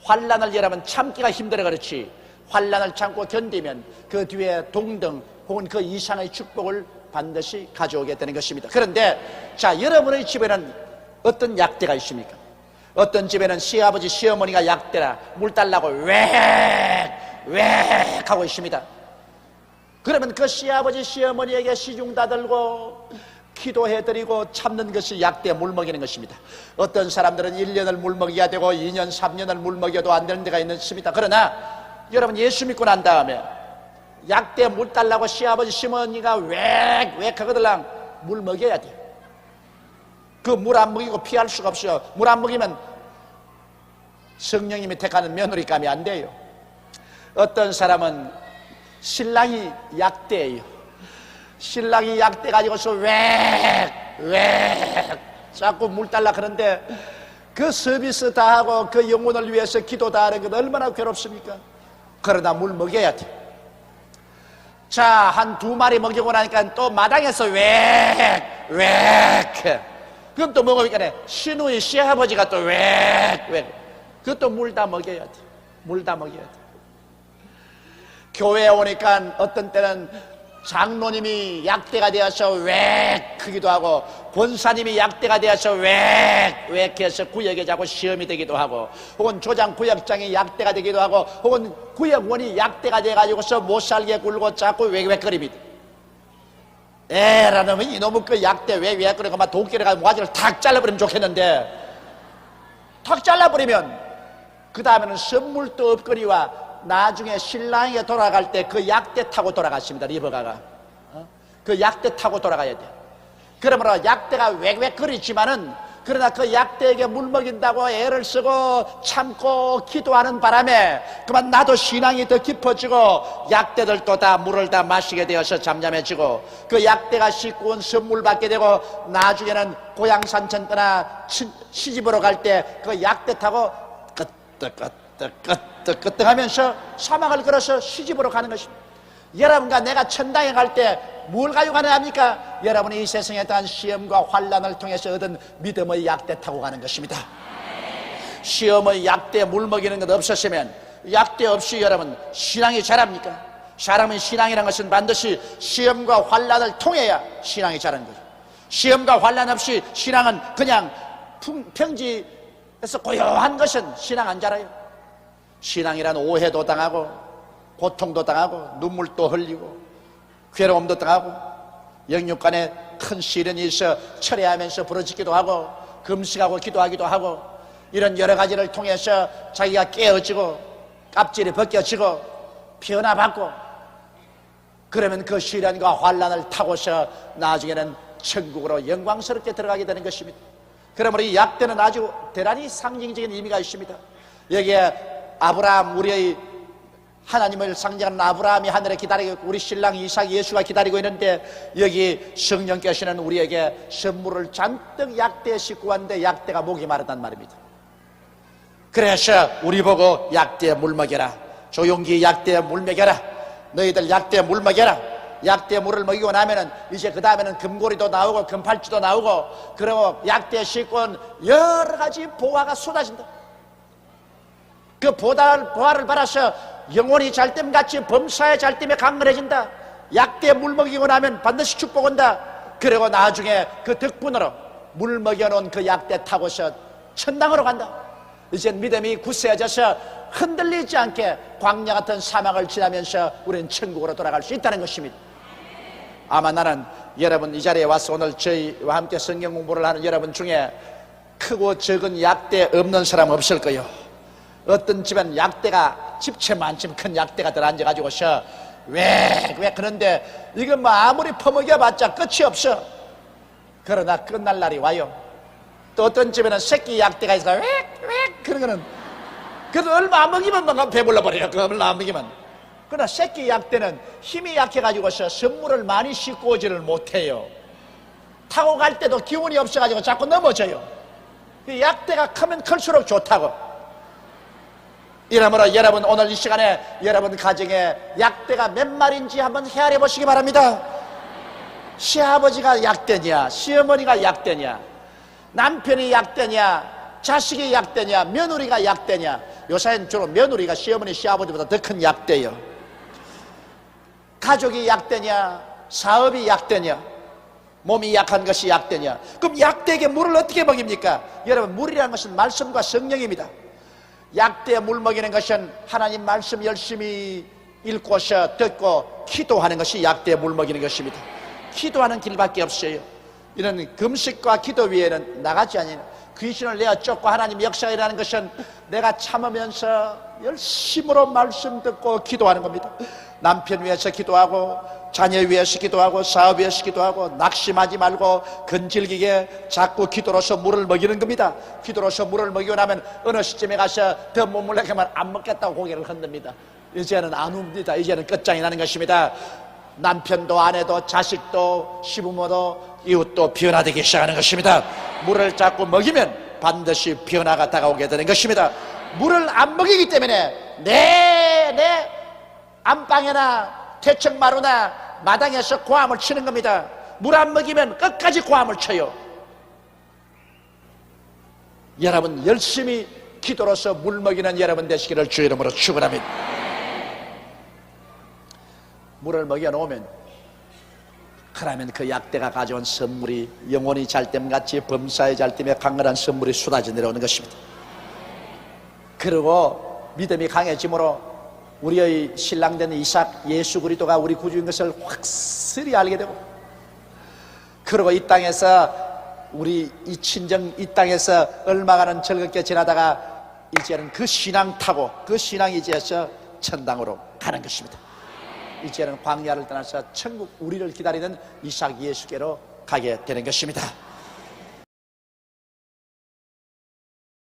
환난을 여러분 참기가 힘들어 그렇지 환난을 참고 견디면 그 뒤에 동등 혹은 그 이상의 축복을 반드시 가져오게 되는 것입니다. 그런데 자, 여러분의 집에는 어떤 약대가 있습니까? 어떤 집에는 시아버지 시어머니가 약대라 물 달라고 웩 하고 있습니다. 그러면 그 시아버지 시어머니에게 시중 다들고 기도해드리고 참는 것이 약대 물 먹이는 것입니다. 어떤 사람들은 1년을 물 먹여야 되고 2년 3년을 물 먹여도 안 되는 데가 있습니다. 그러나 여러분, 예수 믿고 난 다음에 약대 물 달라고 시아버지 시어머니가 웩 하거들랑 물 먹여야 돼요. 그 물 안 먹이고 피할 수가 없어요. 물 안 먹이면 성령님이 택하는 며느리감이 안 돼요. 어떤 사람은 신랑이 약대예요. 신랑이 약대 가지고서 웩 자꾸 물 달라 그러는데 그 서비스 다 하고 그 영혼을 위해서 기도 다 하는 건 얼마나 괴롭습니까? 그러나 물 먹여야 돼. 자, 한 2마리 먹이고 나니까 또 마당에서 웩 그럼 또 먹으니까 시누이 시아버지가 또 그것도 물 다 먹여야 돼. 물 다 먹여야 돼. 교회에 오니까 어떤 때는 장로님이 약대가 되어서 크기도 하고 권사님이 약대가 되어서 해서 구역에 자고 시험이 되기도 하고, 혹은 조장 구역장이 약대가 되기도 하고, 혹은 구역원이 약대가 돼가지고서 못살게 굴고 자꾸 웩거립니다. 에라는 이놈의 그 약대 그러고 막 도끼를 가지고 모가지를 탁 잘라버리면 좋겠는데, 탁 잘라버리면 그 다음에는 선물도 없거니와 나중에 신랑에게 돌아갈 때 그 약대 타고 돌아갔습니다. 리버가가 그 약대 타고 돌아가야 돼. 그러므로 약대가 웩거리지만은, 그러나 그 약대에게 물 먹인다고 애를 쓰고 참고 기도하는 바람에 그만 나도 신앙이 더 깊어지고 약대들도 다 물을 다 마시게 되어서 잠잠해지고, 그 약대가 씻고 온 선물 받게 되고, 나중에는 고향 산천 떠나 시집으로 갈 때 그 약대 타고 끄떡끄떡 하면서 사막을 걸어서 시집으로 가는 것입니다. 여러분과 내가 천당에 갈 때 뭘 가지고 가느냐 합니까? 여러분이 이 세상에 대한 시험과 환난을 통해서 얻은 믿음의 약대 타고 가는 것입니다. 시험의 약대 물 먹이는 것 없었으면, 약대 없이 여러분 신앙이 자랍니까? 사람의 신앙이라는 것은 반드시 시험과 환난을 통해야 신앙이 자라는 거죠. 시험과 환난 없이 신앙은 그냥 평지에서 고요한 것은 신앙 안 자라요. 신앙이란 오해도 당하고 고통도 당하고 눈물도 흘리고 괴로움도 당하고 영육간에 큰 시련이 있어 철회하면서 부르짖기도 하고 금식하고 기도하기도 하고, 이런 여러 가지를 통해서 자기가 깨어지고 껍질이 벗겨지고 변화받고, 그러면 그 시련과 환난을 타고서 나중에는 천국으로 영광스럽게 들어가게 되는 것입니다. 그러므로 이 약대는 아주 대단히 상징적인 의미가 있습니다. 여기에 아브라함, 우리의 하나님을 상징하는 아브라함이 하늘에 기다리고 있고, 우리 신랑 이삭 예수가 기다리고 있는데, 여기 성령께서는 우리에게 선물을 잔뜩 약대에 싣고 왔는데 약대가 목이 마르단 말입니다. 그래서 우리 보고 약대에 물 먹여라, 조용히 약대에 물 먹여라, 너희들 약대에 물 먹여라. 약대에 물을 먹이고 나면은 이제 그 다음에는 금고리도 나오고 금팔찌도 나오고, 그리고 약대에 싣고 온 여러 가지 보화가 쏟아진다. 그 보화를 받아서 영혼이 잘됨같이 범사에 잘됨에 강건해진다. 약대에 물 먹이고 나면 반드시 축복 온다. 그리고 나중에 그 덕분으로 물 먹여놓은 그 약대 타고서 천당으로 간다. 이제 믿음이 굳세져서 흔들리지 않게 광야 같은 사막을 지나면서 우리는 천국으로 돌아갈 수 있다는 것입니다. 아마 나는 여러분 이 자리에 와서 오늘 저희와 함께 성경 공부를 하는 여러분 중에 크고 적은 약대 없는 사람 없을 거예요. 어떤 집엔 약대가 집채만큼 큰 약대가 들어앉아가지고서 왜 그런데 이건 뭐 아무리 퍼먹여봤자 끝이 없어. 그러나 끝날 날이 와요. 또 어떤 집에는 새끼 약대가 있어 왜 그런 거는 그래도 얼마 안 먹이면 막 배불러 버려요. 그 얼마 안 먹이면. 그러나 새끼 약대는 힘이 약해가지고서 선물을 많이 싣고 오지를 못해요. 타고 갈 때도 기운이 없어가지고 자꾸 넘어져요. 그 약대가 크면 클수록 좋다고. 이러므로 여러분 오늘 이 시간에 여러분 가정에 약대가 몇 마리인지 한번 헤아려 보시기 바랍니다. 시아버지가 약대냐, 시어머니가 약대냐, 남편이 약대냐, 자식이 약대냐, 며느리가 약대냐. 요새는 주로 며느리가 시어머니 시아버지보다 더 큰 약대요. 가족이 약대냐, 사업이 약대냐, 몸이 약한 것이 약되냐? 그럼 약되게 물을 어떻게 먹입니까? 여러분, 물이라는 것은 말씀과 성령입니다. 약되에 물 먹이는 것은 하나님 말씀 열심히 읽고서 듣고 기도하는 것이 약되에 물 먹이는 것입니다. 기도하는 길밖에 없어요. 이런 금식과 기도 위에는 나가지 않아요. 귀신을 내어 쫓고 하나님 역사가 일어나는 것은 내가 참으면서 열심으로 말씀 듣고 기도하는 겁니다. 남편 위해서 기도하고, 자녀 위해서 기도하고, 사업 위해서 기도하고, 낙심하지 말고 건질기게 자꾸 기도로서 물을 먹이는 겁니다. 기도로서 물을 먹이고 나면 어느 시점에 가서 더 못 먹으면 안 먹겠다고 고개를 흔듭니다. 이제는 안 웁니다. 이제는 끝장이 나는 것입니다. 남편도 아내도 자식도 시부모도 이웃도 변화되기 시작하는 것입니다. 물을 자꾸 먹이면 반드시 변화가 다가오게 되는 것입니다. 물을 안 먹이기 때문에 내 안방이나 대청마루나 마당에서 고함을 치는 겁니다. 물 안 먹이면 끝까지 고함을 쳐요. 여러분, 열심히 기도로서 물 먹이는 여러분 되시기를 주의 이름으로 축원합니다. 물을 먹여 놓으면, 그러면 그 약대가 가져온 선물이 영혼이 잘됨같이 범사의 잘됨에 강건한 선물이 쏟아져 내려오는 것입니다. 그리고 믿음이 강해짐으로 우리의 신랑된 이삭 예수 그리스도가 우리 구주인 것을 확실히 알게 되고, 그리고 이 땅에서 우리 이 친정 이 땅에서 얼마간은 즐겁게 지나다가 이제는 그 신앙 타고 그 신앙이 이제서 천당으로 가는 것입니다. 이제는 광야를 떠나서 천국 우리를 기다리는 이삭 예수께로 가게 되는 것입니다.